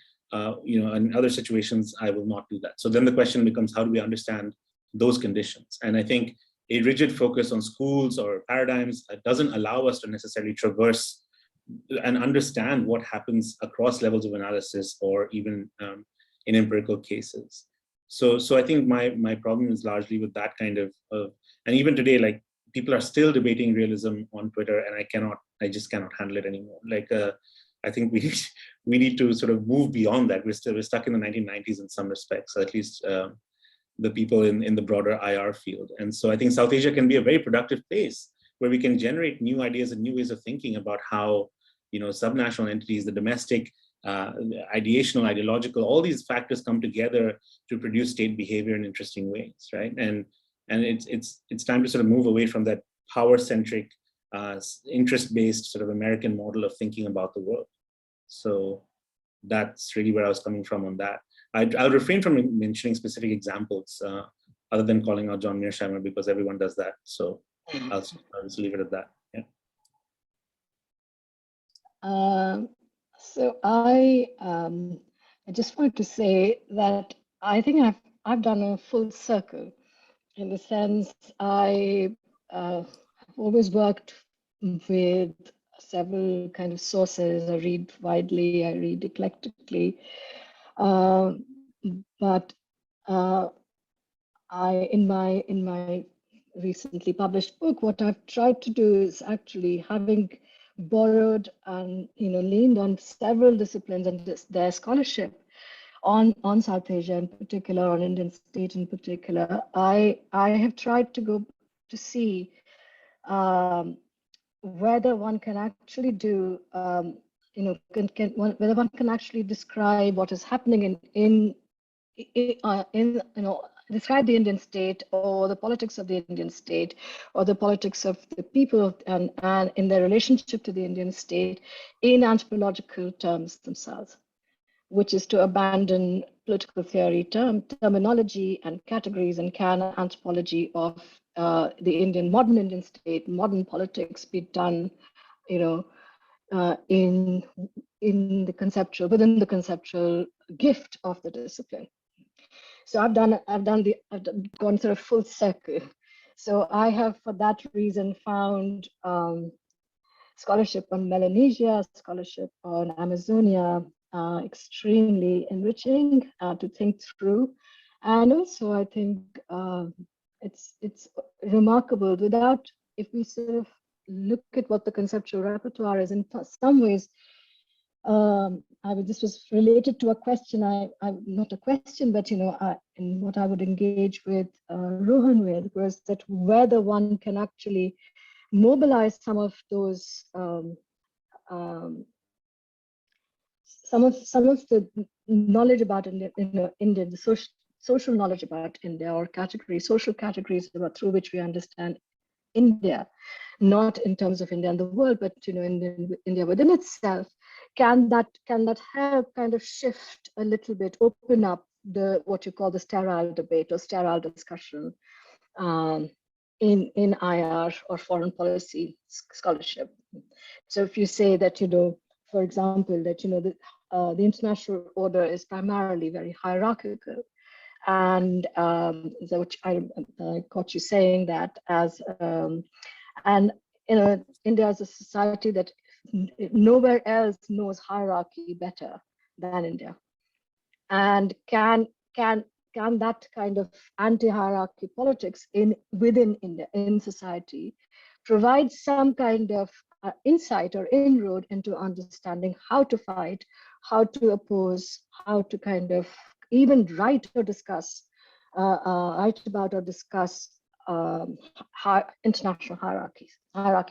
In other situations, I will not do that. So then the question becomes, how do we understand those conditions? And I think a rigid focus on schools or paradigms doesn't allow us to necessarily traverse and understand what happens across levels of analysis or even in empirical cases. So I think my problem is largely with that kind of and even today, like, people are still debating realism on Twitter, and I just cannot handle it anymore. Like, I think we need to sort of move beyond that. We're stuck in the 1990s in some respects, at least the people in the broader IR field. And so I think South Asia can be a very productive place where we can generate new ideas and new ways of thinking about how, subnational entities, the domestic, ideational, ideological, all these factors come together to produce state behavior in interesting ways, right? And it's time to sort of move away from that power-centric, interest-based sort of American model of thinking about the world. So that's really where I was coming from on that. I'll refrain from mentioning specific examples other than calling out John Mearsheimer, because everyone does that. So I'll just leave it at that. Yeah. So I just wanted to say that I think I've done a full circle, in the sense I have always worked with several kind of sources. I read widely, I read eclectically, but in my recently published book, what I've tried to do is actually, having borrowed and leaned on several disciplines and their scholarship on South Asia in particular, on Indian state in particular, I have tried to go to see whether one can actually do, whether one can actually describe what is happening describe the Indian state, or the politics of the Indian state, or the politics of the people and in their relationship to the Indian state in anthropological terms themselves, which is to abandon political theory terminology and categories, and can anthropology of the modern Indian state, modern politics be done, within the conceptual gift of the discipline. So I've gone sort of full circle. So I have, for that reason, found scholarship on Melanesia, scholarship on Amazonia, extremely enriching to think through. And also, I think it's remarkable, if we sort of look at what the conceptual repertoire is, in some ways, this was related to a question, not a question, but in what I would engage with Rohan with, was that whether one can actually mobilize some of those some of the knowledge about India, the social knowledge about India, or social categories through which we understand India, not in terms of India and the world, but India within itself. Can that help kind of shift a little bit, open up what you call the sterile debate or sterile discussion in IR or foreign policy scholarship? So if you say that, for example, that the international order is primarily very hierarchical, and which I caught you saying that as and India is a society that nowhere else knows hierarchy better than India. And can that kind of anti-hierarchy politics within India, in society, provide some kind of insight or inroad into understanding how to fight, how to oppose, how to kind of even write or discuss, write about or discuss international hierarchy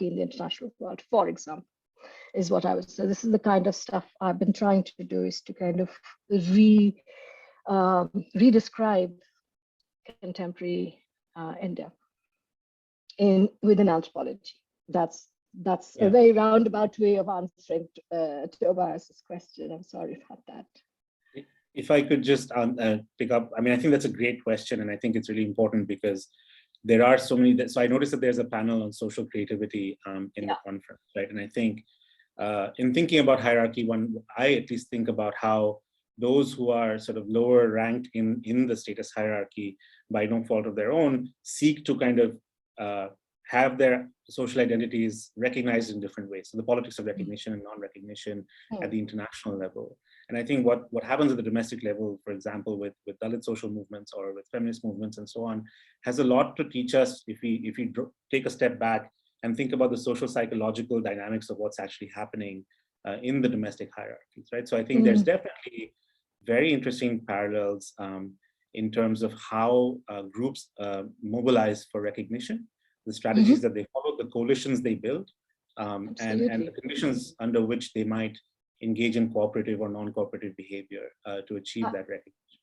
in the international world, for example, is what I would say. This is the kind of stuff I've been trying to do, is to kind of redescribe contemporary India within anthropology. That's a very roundabout way of answering to Tobias's question. I'm sorry about that. If I could just pick up, I mean, I think that's a great question, and I think it's really important because there are so many. So I noticed that there's a panel on social creativity in the conference, right? And I think in thinking about hierarchy, I at least think about how those who are sort of lower ranked in the status hierarchy by no fault of their own seek to kind of have their social identities recognized in different ways. So the politics of recognition and non-recognition at the international level. And I think what happens at the domestic level, for example, with Dalit social movements or with feminist movements and so on, has a lot to teach us if we take a step back and think about the social psychological dynamics of what's actually happening in the domestic hierarchies, right? So I think there's definitely very interesting parallels in terms of how groups mobilize for recognition, the strategies that they follow, the coalitions they build, and the conditions under which they might engage in cooperative or non-cooperative behavior to achieve that recognition.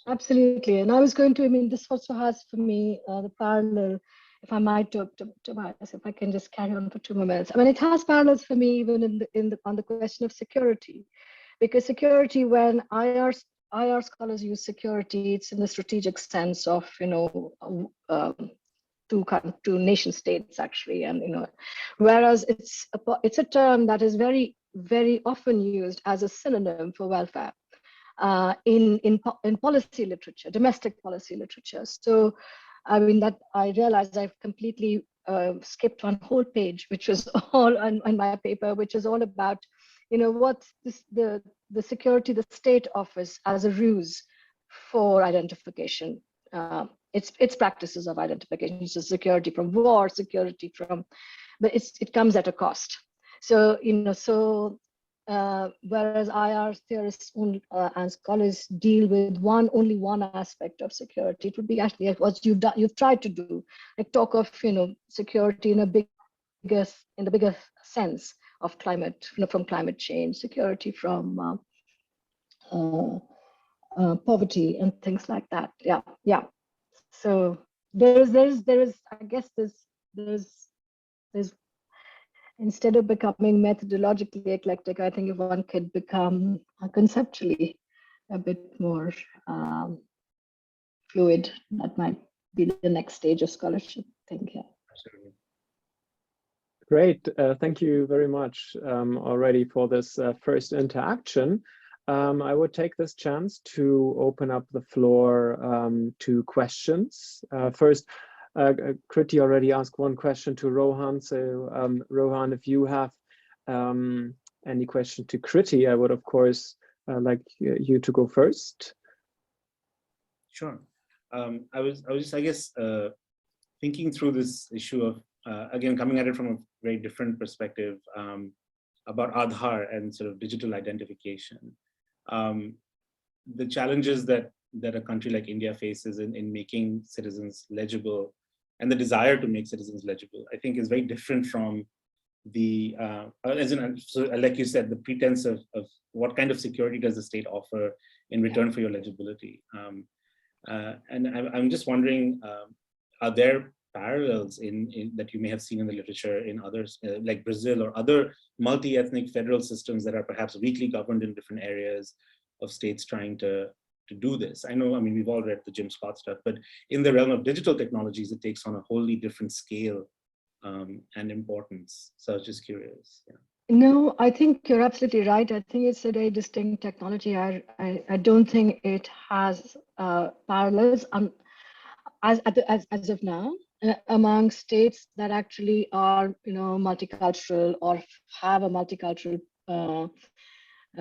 Absolutely. And I was going to, I mean, this also has for me the parallel, if I might, Tobias, if I can just carry on for 2 more minutes. I mean, it has parallels for me even on the question of security, because security, when IR scholars use security, it's in the strategic sense of, you know, two nation states actually, and you know, whereas it's a term that is very, very often used as a synonym for welfare in policy literature, domestic policy literature. So I mean, that I realized I've completely skipped one whole page, which was all on my paper, which is all about, you know, what the security the state offers as a ruse for identification. It's practices of identification, so security from war, security from, but it comes at a cost. So, you know, whereas IR theorists and scholars deal with only one aspect of security, it would be actually what you've tried to do, like talk of, you know, security in the bigger sense of climate, you know, from climate change, security from poverty and things like that. Yeah. So there is I guess there's instead of becoming methodologically eclectic, I think if one could become conceptually a bit more fluid, that might be the next stage of scholarship, I think. Yeah. Absolutely. Great. Thank you very much already for this first interaction. I would take this chance to open up the floor to questions. First, Kriti already asked one question to Rohan. So Rohan, if you have any question to Kriti, I would of course like you to go first. Sure. I was just, I guess, thinking through this issue of, again, coming at it from a very different perspective about Aadhaar and sort of digital identification. The challenges that a country like India faces in making citizens legible, and the desire to make citizens legible, I think is very different from the, so like you said, the pretense of what kind of security does the state offer in return for your legibility. And I'm just wondering, are there parallels in that you may have seen in the literature in others, like Brazil or other multi-ethnic federal systems that are perhaps weakly governed in different areas of states trying to do this? I know, I mean, we've all read the Jim Scott stuff, but in the realm of digital technologies, it takes on a wholly different scale and importance. So I was just curious. Yeah. No, I think you're absolutely right. I think it's a very distinct technology. I don't think it has parallels as of now. among states that actually are, multicultural or have a multicultural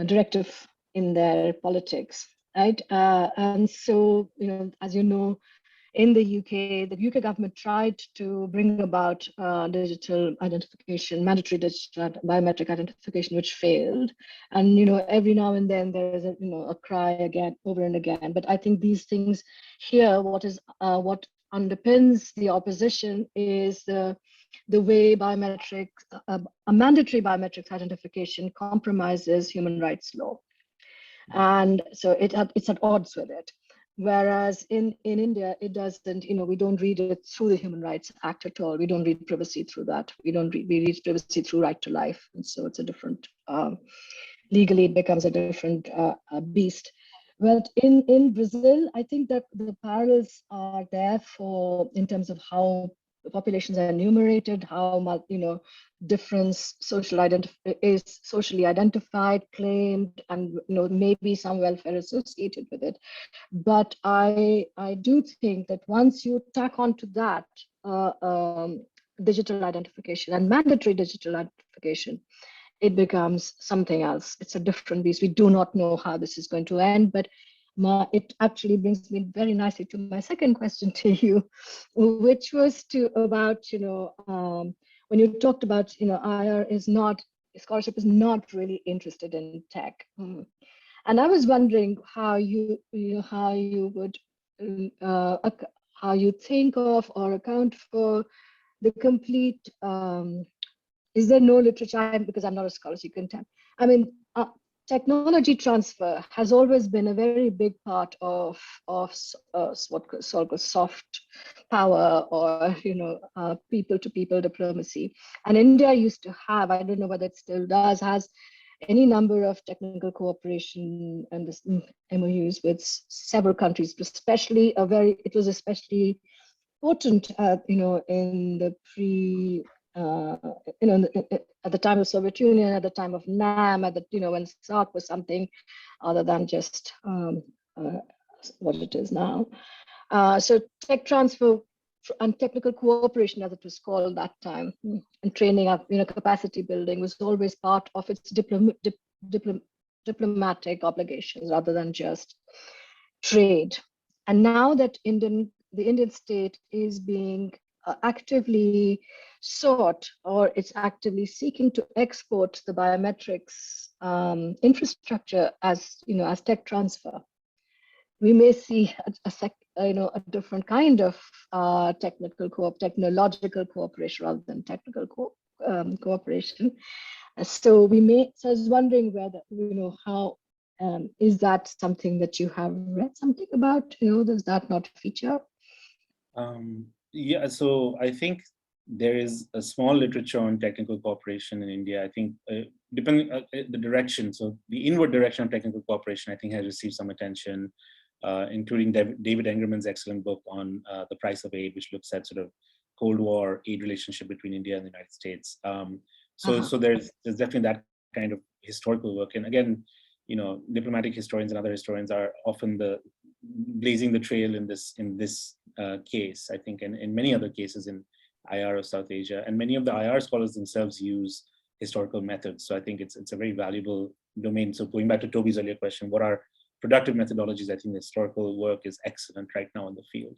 directive in their politics, right? And so, as you know, in the UK government tried to bring about digital identification, mandatory digital biometric identification, which failed. And every now and then there is a cry again, over and again. But I think these things here, what underpins the opposition is the way biometric, a mandatory biometrics identification compromises human rights law, and so it's at odds with it. Whereas in India, it doesn't, we don't read it through the Human Rights Act at all. We don't read privacy through that. We read privacy through right to life. And so it's a different, legally it becomes a different beast. But in Brazil, I think that the parallels are there in terms of how the populations are enumerated, how difference is socially identified, claimed, and maybe some welfare associated with it. But I do think that once you tack onto that digital identification and mandatory digital identification, it becomes something else. It's a different beast. We do not know how this is going to end, but it actually brings me very nicely to my second question to you, which was about, when you talked about, scholarship is not really interested in tech. And I was wondering how you would, how you think of or account for the complete, is there no literature? Because I'm not a scholar, so you can tell. I mean, technology transfer has always been a very big part of what's called soft power, or people-to-people diplomacy. And India used to have, I don't know whether it still does, has any number of technical cooperation and this MOUs with several countries, especially it was especially potent, in the at the time of Soviet Union, at the time of NAM, when SARC was something other than just what it is now. So tech transfer and technical cooperation, as it was called that time, and training up, capacity building was always part of its diplomatic obligations rather than just trade. And now that the Indian state is being actively sought, or it's actively seeking to export the biometrics infrastructure as tech transfer, we may see a different kind of technological cooperation rather than technical cooperation. So I was wondering whether, how is that something that you have read something about? Does that not feature? Yeah, so I think there is a small literature on technical cooperation in India. I think depending the direction, so the inward direction of technical cooperation, I think has received some attention, including David Engerman's excellent book on the price of aid, which looks at sort of Cold War aid relationship between India and the United States. So there's definitely that kind of historical work. And again, diplomatic historians and other historians are often blazing the trail in this case, I think, and in many other cases in IR of South Asia. And many of the IR scholars themselves use historical methods. So I think it's a very valuable domain. So going back to Toby's earlier question, what are productive methodologies? I think the historical work is excellent right now in the field.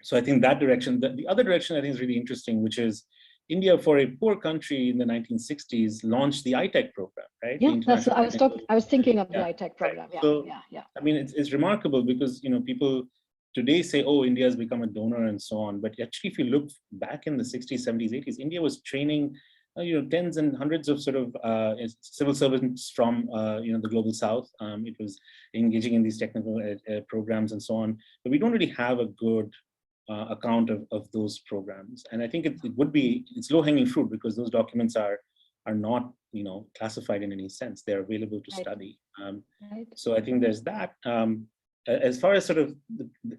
So I think that direction. The other direction I think is really interesting, which is India, for a poor country in the 1960s, launched the ITEC program, right? Yeah, that's what I was thinking of the ITEC program. Right. So, yeah. I mean, it's remarkable because people today say, oh, India has become a donor and so on. But actually, if you look back in the 60s, 70s, 80s, India was training, tens and hundreds of sort of civil servants from, the global South. It was engaging in these technical programs and so on. But we don't really have a good account of those programs. And I think it's low-hanging fruit because those documents are not, classified in any sense. They're available to study. So I think there's that. As far as sort of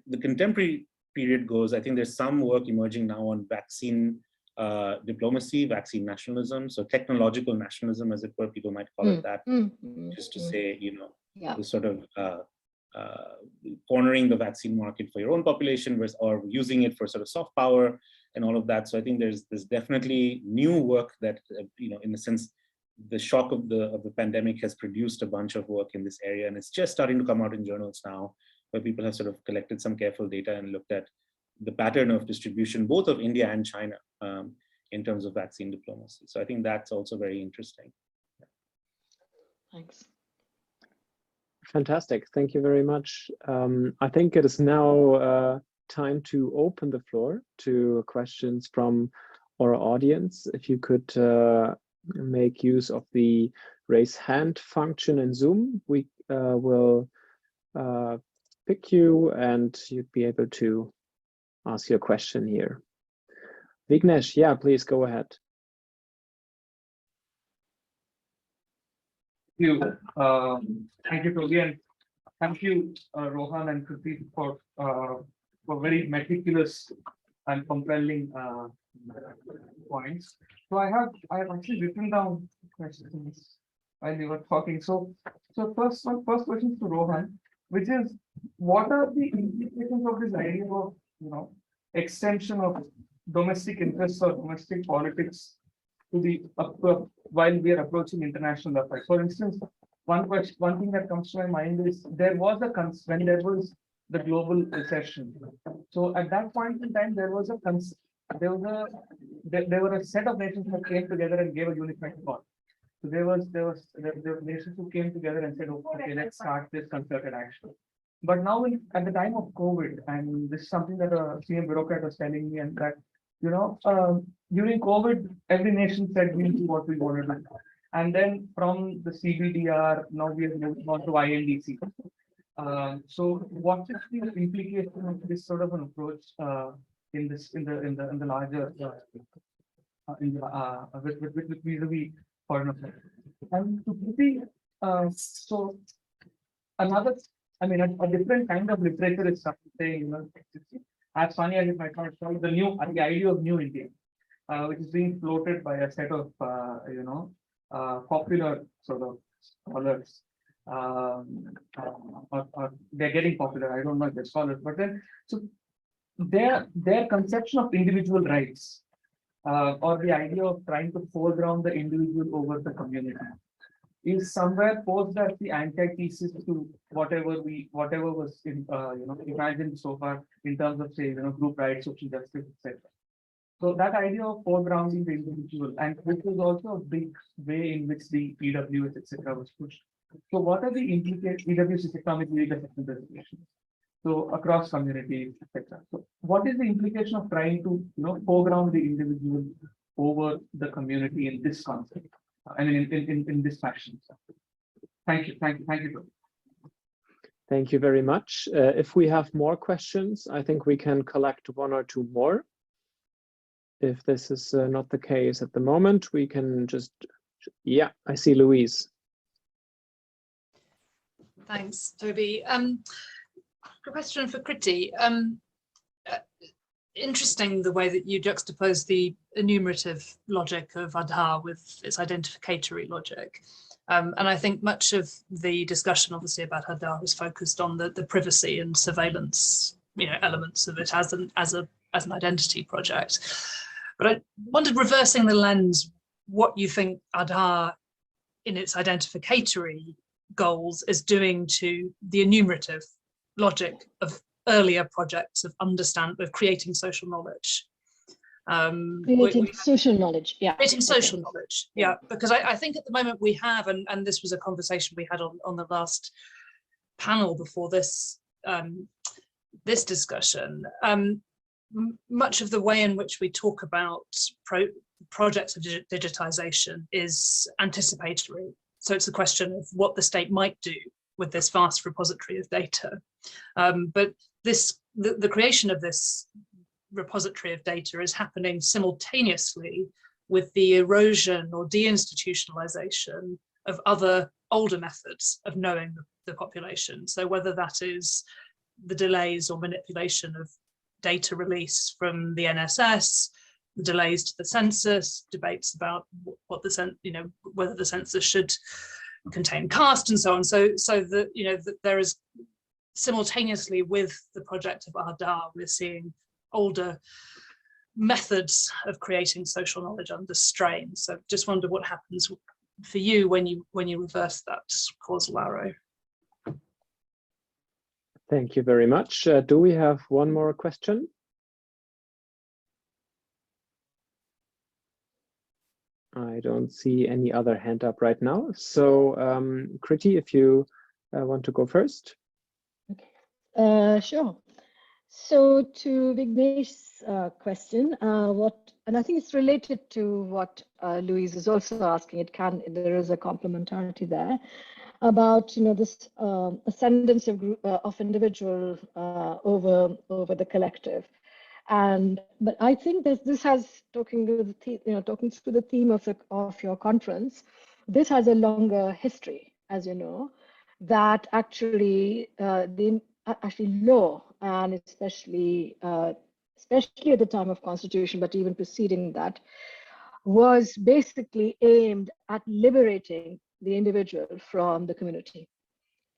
the contemporary period goes, I think there's some work emerging now on vaccine diplomacy, vaccine nationalism. So technological nationalism, as it were, people might call it that, just to say, the sort of cornering the vaccine market for your own population versus, or using it for sort of soft power and all of that. So I think there's definitely new work that, in a sense, the shock of the pandemic has produced a bunch of work in this area, and it's just starting to come out in journals now, where people have sort of collected some careful data and looked at the pattern of distribution, both of India and China, in terms of vaccine diplomacy. So I think that's also very interesting. Thanks. Fantastic. Thank you very much. I think it is now time to open the floor to questions from our audience. If you could make use of the raise hand function in Zoom, we will pick you and you'd be able to ask your question here. Vignesh, yeah, please go ahead. Thank you, Toby, and thank you, Rohan and Kriti, for very meticulous and compelling points. So I have actually written down questions while you were talking. So first question to Rohan, which is, what are the implications of this idea of extension of domestic interests or domestic politics to the while we are approaching international affairs? For instance, one thing that comes to my mind is there was when there was the global recession. So at that point in time, there were a set of nations that came together and gave a unified call. So there were nations who came together and said, okay, let's start this concerted action. But now at the time of COVID, and this is something that a senior bureaucrat was telling me, and that during COVID, every nation said we'll do what we want to do. And then from the CBDR, now we have moved on to INDC. So what is the implication of this sort of an approach in the larger with vis-a-vis foreign affairs? And to Kriti, so another, a different kind of literature is saying, as funny as it might not sound, the idea of New India, which is being floated by a set of popular sort of scholars, or they're getting popular. I don't know if they're scholars, but then so their conception of individual rights, or the idea of trying to foreground the individual over the community, is somewhere posed as the antithesis to whatever was imagined so far in terms of, say, group rights, social justice, etc. So that idea of foregrounding the individual, and which was also a big way in which the EWS, etc., was pushed. So what are the implications? EWS is economic legal representation, so across communities, etc. So what is the implication of trying to foreground the individual over the community in this concept? In this fashion. Thank you. Thank you very much. If we have more questions, I think we can collect one or two more. If this is not the case at the moment, we can just, yeah, I see Louise. Thanks, Toby. A question for Kriti. Interesting the way that you juxtapose the enumerative logic of Aadhaar with its identificatory logic. And I think much of the discussion, obviously, about Aadhaar is focused on the privacy and surveillance, elements of it as an identity project. But I wondered, reversing the lens, what you think Aadhaar, in its identificatory goals, is doing to the enumerative logic of earlier projects of creating social knowledge. Creating social knowledge, yeah. Creating social knowledge, yeah. Because I think at the moment we have, and this was a conversation we had on the last panel before this this discussion. Much of the way in which we talk about projects of digitization is anticipatory. So it's a question of what the state might do with this vast repository of data. But the creation of this repository of data is happening simultaneously with the erosion or deinstitutionalization of other older methods of knowing the population. So whether that is the delays or manipulation of data release from the NSS, the delays to the census, debates about what the whether the census should contain caste and so on. So that that there is simultaneously with the project of Ardar, we're seeing older methods of creating social knowledge under strain. So just wonder what happens for you when you reverse that causal arrow. Thank you very much. Do we have one more question? I don't see any other hand up right now. So Kriti, if you want to go first. Okay, sure. So to Vignesh's question, and I think it's related to what Louise is also asking. There is a complementarity there about this ascendance of individual over the collective, but I think this has talking through the theme of your conference. This has a longer history, as you know, that actually law, and especially at the time of Constitution, but even preceding that, was basically aimed at liberating the individual from the community.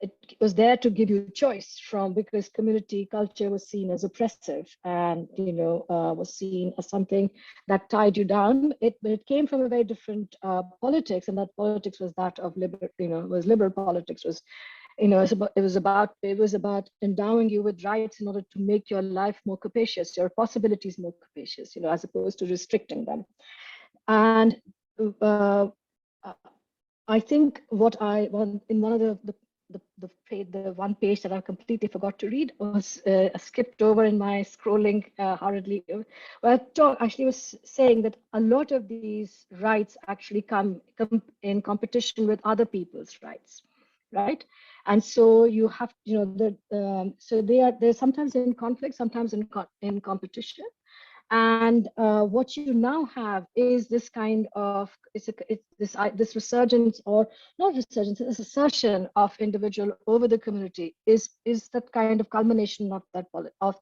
It was there to give you choice because community culture was seen as oppressive and was seen as something that tied you down. But it came from a very different politics, and that politics was that of liberal politics. It was about endowing you with rights in order to make your life more capacious, your possibilities more capacious, as opposed to restricting them. And I think in one of the one page that I completely forgot to read was skipped over in my scrolling hurriedly, where actually was saying that a lot of these rights actually come in competition with other people's rights, right? And so you have, so they're sometimes in conflict, sometimes in competition. And what you now have is this kind of this resurgence, or not resurgence, this assertion of individual over the community is that kind of culmination of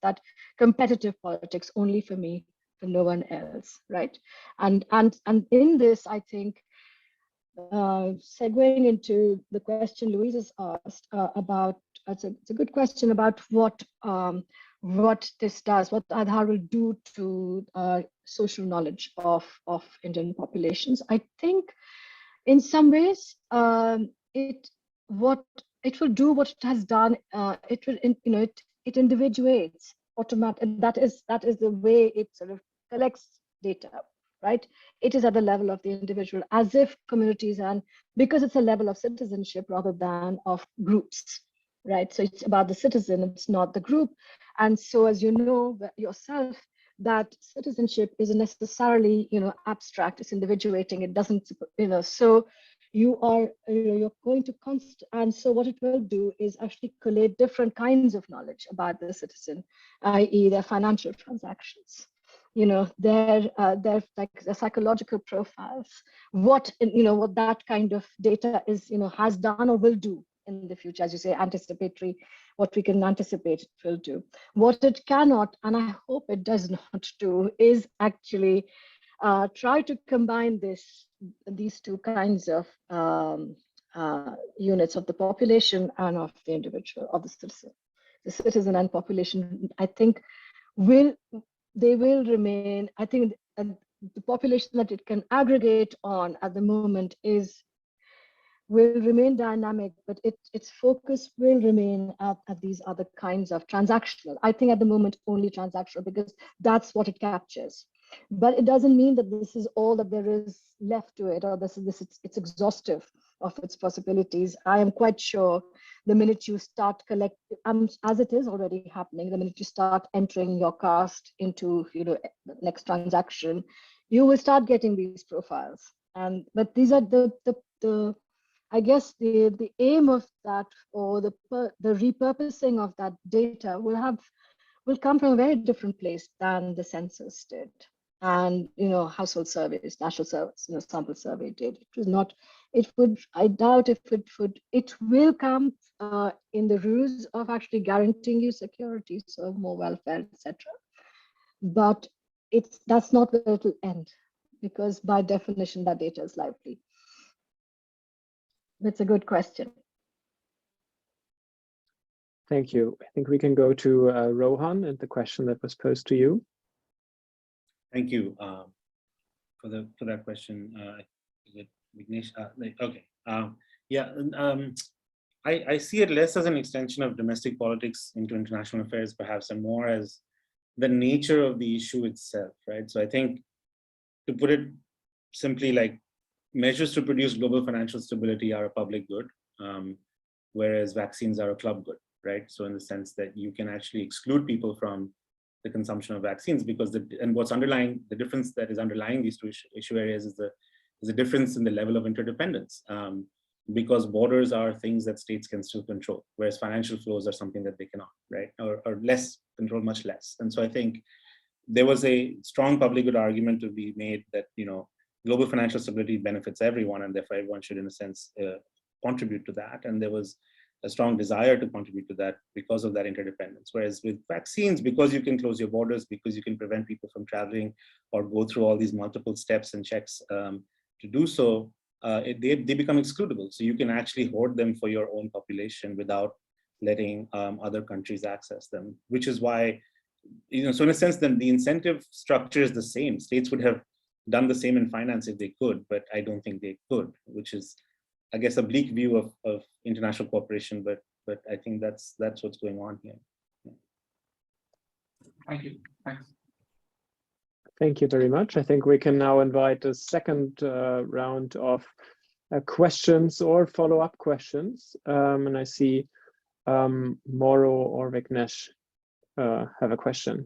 that competitive politics, only for me, for no one else, right? And in this, I think, segueing into the question Louise has asked about, it's a good question about what this does, what Aadhaar will do to social knowledge of Indian populations. I think in some ways it will do what it has done. It will, it individuates automatically. That is the way it sort of collects data, right? It is at the level of the individual, as if communities, and because it's a level of citizenship rather than of groups, right? So it's about the citizen, it's not the group. And so, as you know yourself, that citizenship isn't necessarily, abstract, it's individuating, it doesn't, so you're going to and so what it will do is actually collate different kinds of knowledge about the citizen, i.e. their financial transactions, their like the psychological profiles, what that kind of data is, has done or will do in the future, as you say, anticipatory, what we can anticipate it will do. What it cannot, and I hope it does not do, is actually try to combine these two kinds of units of the population and of the individual, of the citizen. The citizen and population, I think, will remain, I think the population that it can aggregate on at the moment will remain dynamic, but its focus will remain at these other kinds of transactional. I think at the moment only transactional, because that's what it captures. But it doesn't mean that this is all that there is left to it, or it's exhaustive of its possibilities. I am quite sure the minute you start collecting, as it is already happening, the minute you start entering your caste into the next transaction, you will start getting these profiles. But these are the I guess the aim of that, or the repurposing of that data will come from a very different place than the census did, and household surveys, national service, sample survey did. It was not. It would. I doubt if it will come in the rules of actually guaranteeing you security, so more welfare, etc. But that's not where it will end, because by definition that data is lively. That's a good question. Thank you. I think we can go to Rohan and the question that was posed to you. Thank you for that question. Is it Vignesh? Okay. I see it less as an extension of domestic politics into international affairs, perhaps, and more as the nature of the issue itself, right? So I think, to put it simply, like, measures to produce global financial stability are a public good, whereas vaccines are a club good, right? So in the sense that you can actually exclude people from the consumption of vaccines because the difference that is underlying these two issue areas is the difference in the level of interdependence. Because borders are things that states can still control, whereas financial flows are something that they cannot, right? Or less control, much less. And so I think there was a strong public good argument to be made that, global financial stability benefits everyone, and therefore everyone should, in a sense, contribute to that. And there was a strong desire to contribute to that because of that interdependence. Whereas with vaccines, because you can close your borders, because you can prevent people from traveling or go through all these multiple steps and checks to do so, they become excludable. So you can actually hoard them for your own population without letting other countries access them, which is why, so in a sense, then the incentive structure is the same. States would have done the same in finance if they could, but I don't think they could, which is, I guess, a bleak view of international cooperation, but I think that's what's going on here. Thank you. Thanks. Thank you very much. I think we can now invite a second round of questions or follow-up questions. And I see Moro or Vignesh have a question.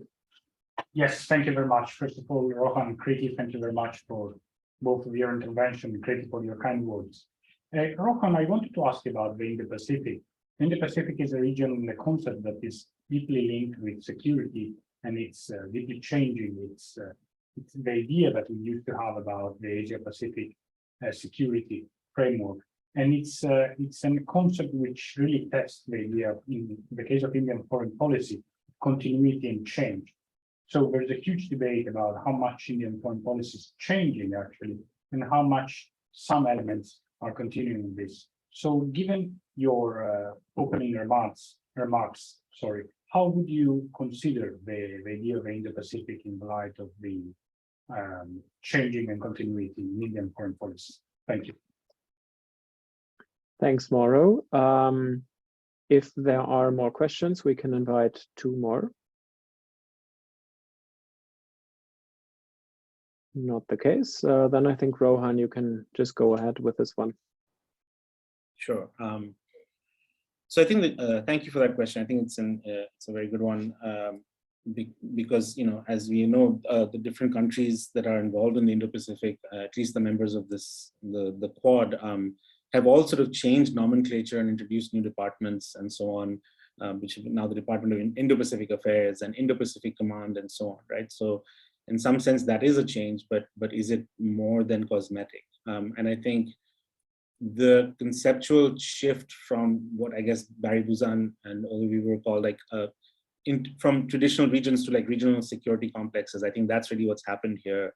Yes, thank you very much. First of all, Rohan and Kriti, thank you very much for both of your intervention. Kriti, for your kind words. Rohan, I wanted to ask you about the Indo-Pacific. Indo-Pacific is a region and a concept that is deeply linked with security, and it's deeply changing. It's the idea that we used to have about the Asia-Pacific security framework. And it's a concept which really tests the idea, in the case of Indian foreign policy, continuity and change. So there's a huge debate about how much Indian foreign policy is changing, actually, and how much some elements are continuing this. So given your opening remarks, how would you consider the idea of the Indo-Pacific in the light of the changing and continuity in Indian foreign policy? Thank you. Thanks, Moro. If there are more questions, we can invite two more. Not the case. Then I think, Rohan, you can just go ahead with this one. Sure. So I think that, thank you for that question. I think it's a very good one, because, as we know, the different countries that are involved in the Indo-Pacific, at least the members of the Quad, have all sort of changed nomenclature and introduced new departments and so on, which is now the Department of Indo-Pacific Affairs and Indo-Pacific Command and so on, right? So in some sense, that is a change, but is it more than cosmetic? And I think the conceptual shift from what I guess Barry Buzan and Olivier were called, like, from traditional regions to like regional security complexes, I think that's really what's happened here.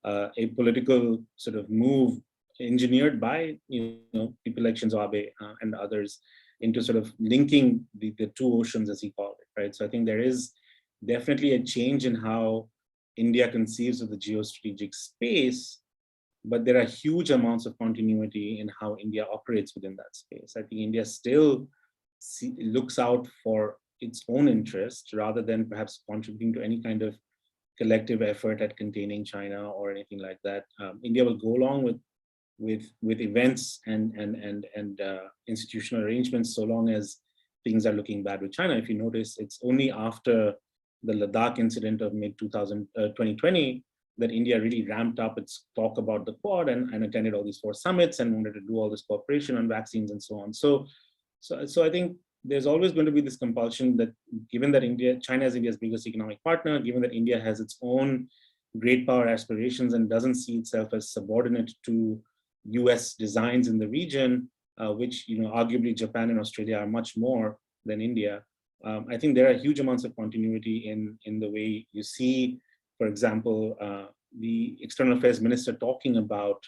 A political sort of move engineered by people like Shinzo Abe and others into sort of linking the two oceans, as he called it, right? So I think there is definitely a change in how India conceives of the geostrategic space, but there are huge amounts of continuity in how India operates within that space. I think India still looks out for its own interest rather than perhaps contributing to any kind of collective effort at containing China or anything like that. India will go along with events and institutional arrangements so long as things are looking bad with China. If you notice, it's only after the Ladakh incident of mid-2020 that India really ramped up its talk about the Quad and attended all these 4 summits and wanted to do all this cooperation on vaccines and so on. So I think there's always going to be this compulsion that, given that China is India's biggest economic partner, given that India has its own great power aspirations and doesn't see itself as subordinate to US designs in the region, which arguably Japan and Australia are much more than India. I think there are huge amounts of continuity in the way you see, for example, the external affairs minister talking about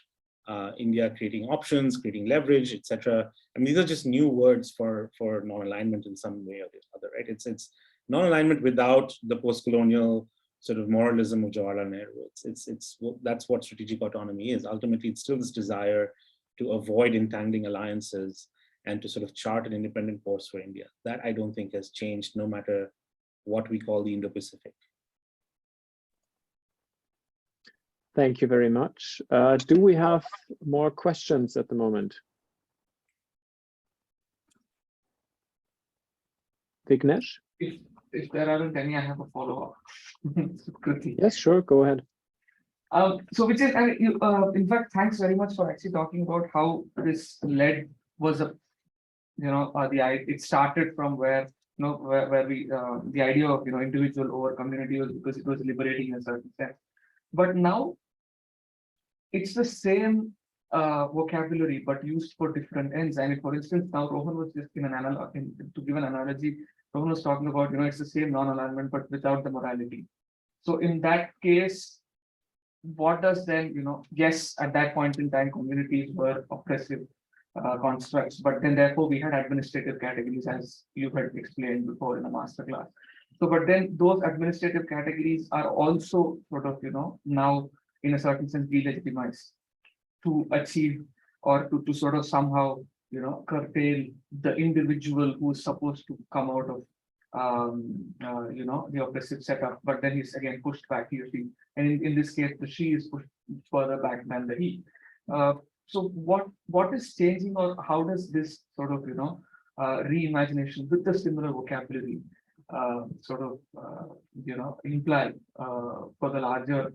India creating options, creating leverage, etc. I mean, these are just new words for non-alignment in some way or the other, right? It's non-alignment without the post-colonial sort of moralism of Jawaharlal Nehru. That's what strategic autonomy is. Ultimately, it's still this desire to avoid entangling alliances and to sort of chart an independent course for India. That I don't think has changed, no matter what we call the Indo-Pacific. Thank you very much. Do we have more questions at the moment? Vignesh? If there aren't any, I have a follow-up. Kriti. Yes, sure, go ahead. So which is, and you, in fact, thanks very much for actually talking about how this led was a, it started from where, where we, the idea of, individual over community was because it was liberating in a certain sense. But now it's the same vocabulary, but used for different ends. And for instance, now Rohan was just to give an analogy, Rohan was talking about, it's the same non-alignment, but without the morality. So in that case, what does then, yes, at that point in time, communities were oppressive constructs, but then therefore we had administrative categories, as you had explained before in the masterclass. So, but then those administrative categories are also sort of, now in a certain sense delegitimized to achieve or to sort of somehow, curtail the individual who is supposed to come out of the oppressive setup, but then he's again pushed back, he or she. And in this case, the she is pushed further back than the he. So what is changing, or how does this sort of, reimagination with the similar vocabulary sort of, imply for the larger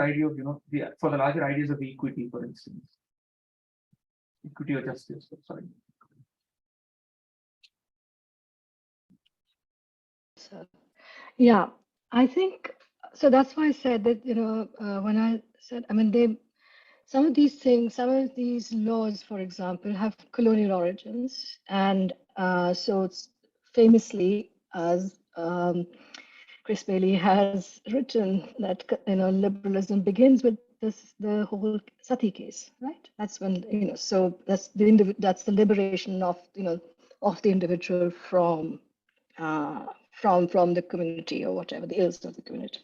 idea of, for the larger ideas of equity, for instance, equity or justice, sorry. So, yeah, I think so. That's why I said that, when I said, I mean, some of these things, some of these laws, for example, have colonial origins. And so it's famously, as Chris Bailey has written, that, liberalism begins with the whole Sati case, right? That's when, so that's the liberation of, of the individual from the community, or whatever, the ills of the community.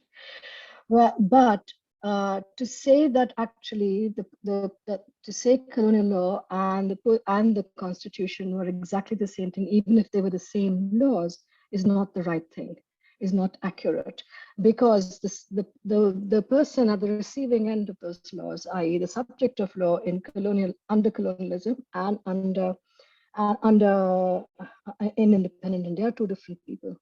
Well, but to say that actually to say colonial law and the constitution were exactly the same thing, even if they were the same laws, is not the right thing, is not accurate, because the person at the receiving end of those laws, i.e. the subject of law under colonialism and in independent India, are two different people.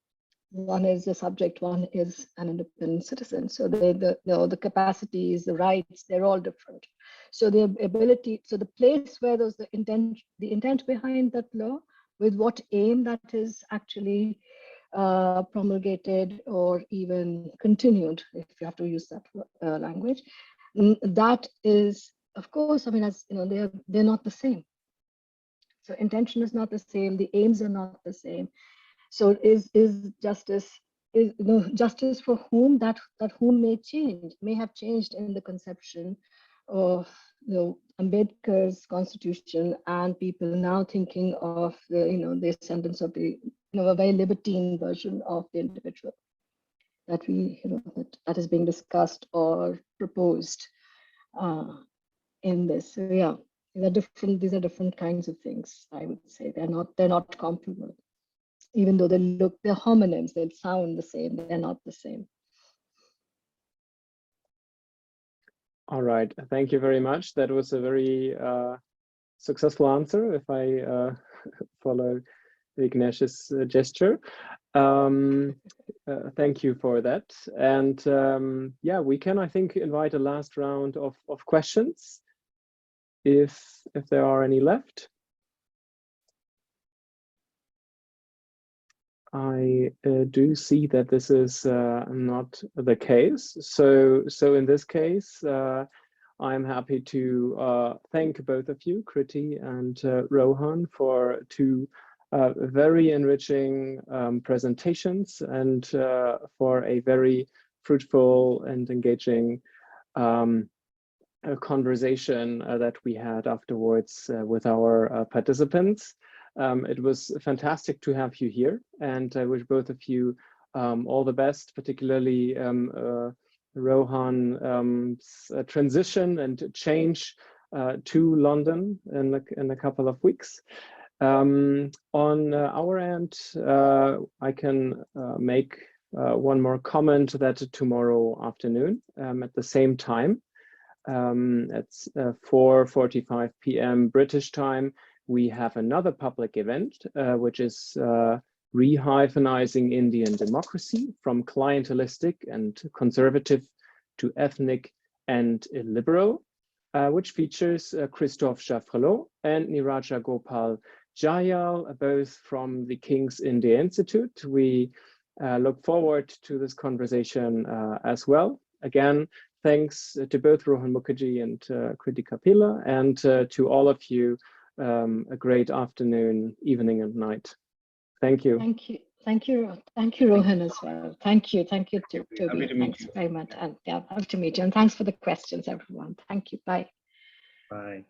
One is the subject, one is an independent citizen. So the capacities, the rights, they're all different. So the ability, so the place where there's the intent behind that law, with what aim that is actually promulgated or even continued, if you have to use that language, that is, of course, I mean, as they're not the same. So intention is not the same, the aims are not the same. So is justice, justice for whom? That whom may have changed in the conception of Ambedkar's constitution, and people now thinking of the ascendance of the a very libertine version of the individual that that is being discussed or proposed in this. So yeah, these are different kinds of things. I would say they're not comparable. Even though they're homonyms, they sound the same, they're not the same. All right, thank you very much. That was a very successful answer, if I follow Vignesh's gesture. Thank you for that. And yeah, we can, I think, invite a last round of questions, if there are any left. I do see that this is not the case. So in this case, I'm happy to thank both of you, Kriti and Rohan, for two very enriching presentations, and for a very fruitful and engaging conversation that we had afterwards with our participants. It was fantastic to have you here, and I wish both of you all the best, particularly Rohan's transition and change to London in a couple of weeks. On our end, I can make one more comment that tomorrow afternoon at the same time, at 4:45 p.m. British time, we have another public event, which is rehyphenizing Indian democracy from clientelistic and conservative to ethnic and illiberal, which features Christophe Jaffrelot and Niraja Gopal Jayal, both from the King's India Institute. We look forward to this conversation as well. Again, thanks to both Rohan Mukherjee and Kriti Kapila, and to all of you, a great afternoon, evening, and night. Thank you. Thank you. Thank you. Thank you, Rohan, as well. Thank you. Thank you, Toby. Thanks very much. And yeah, love to meet you. And thanks for the questions, everyone. Thank you. Bye. Bye.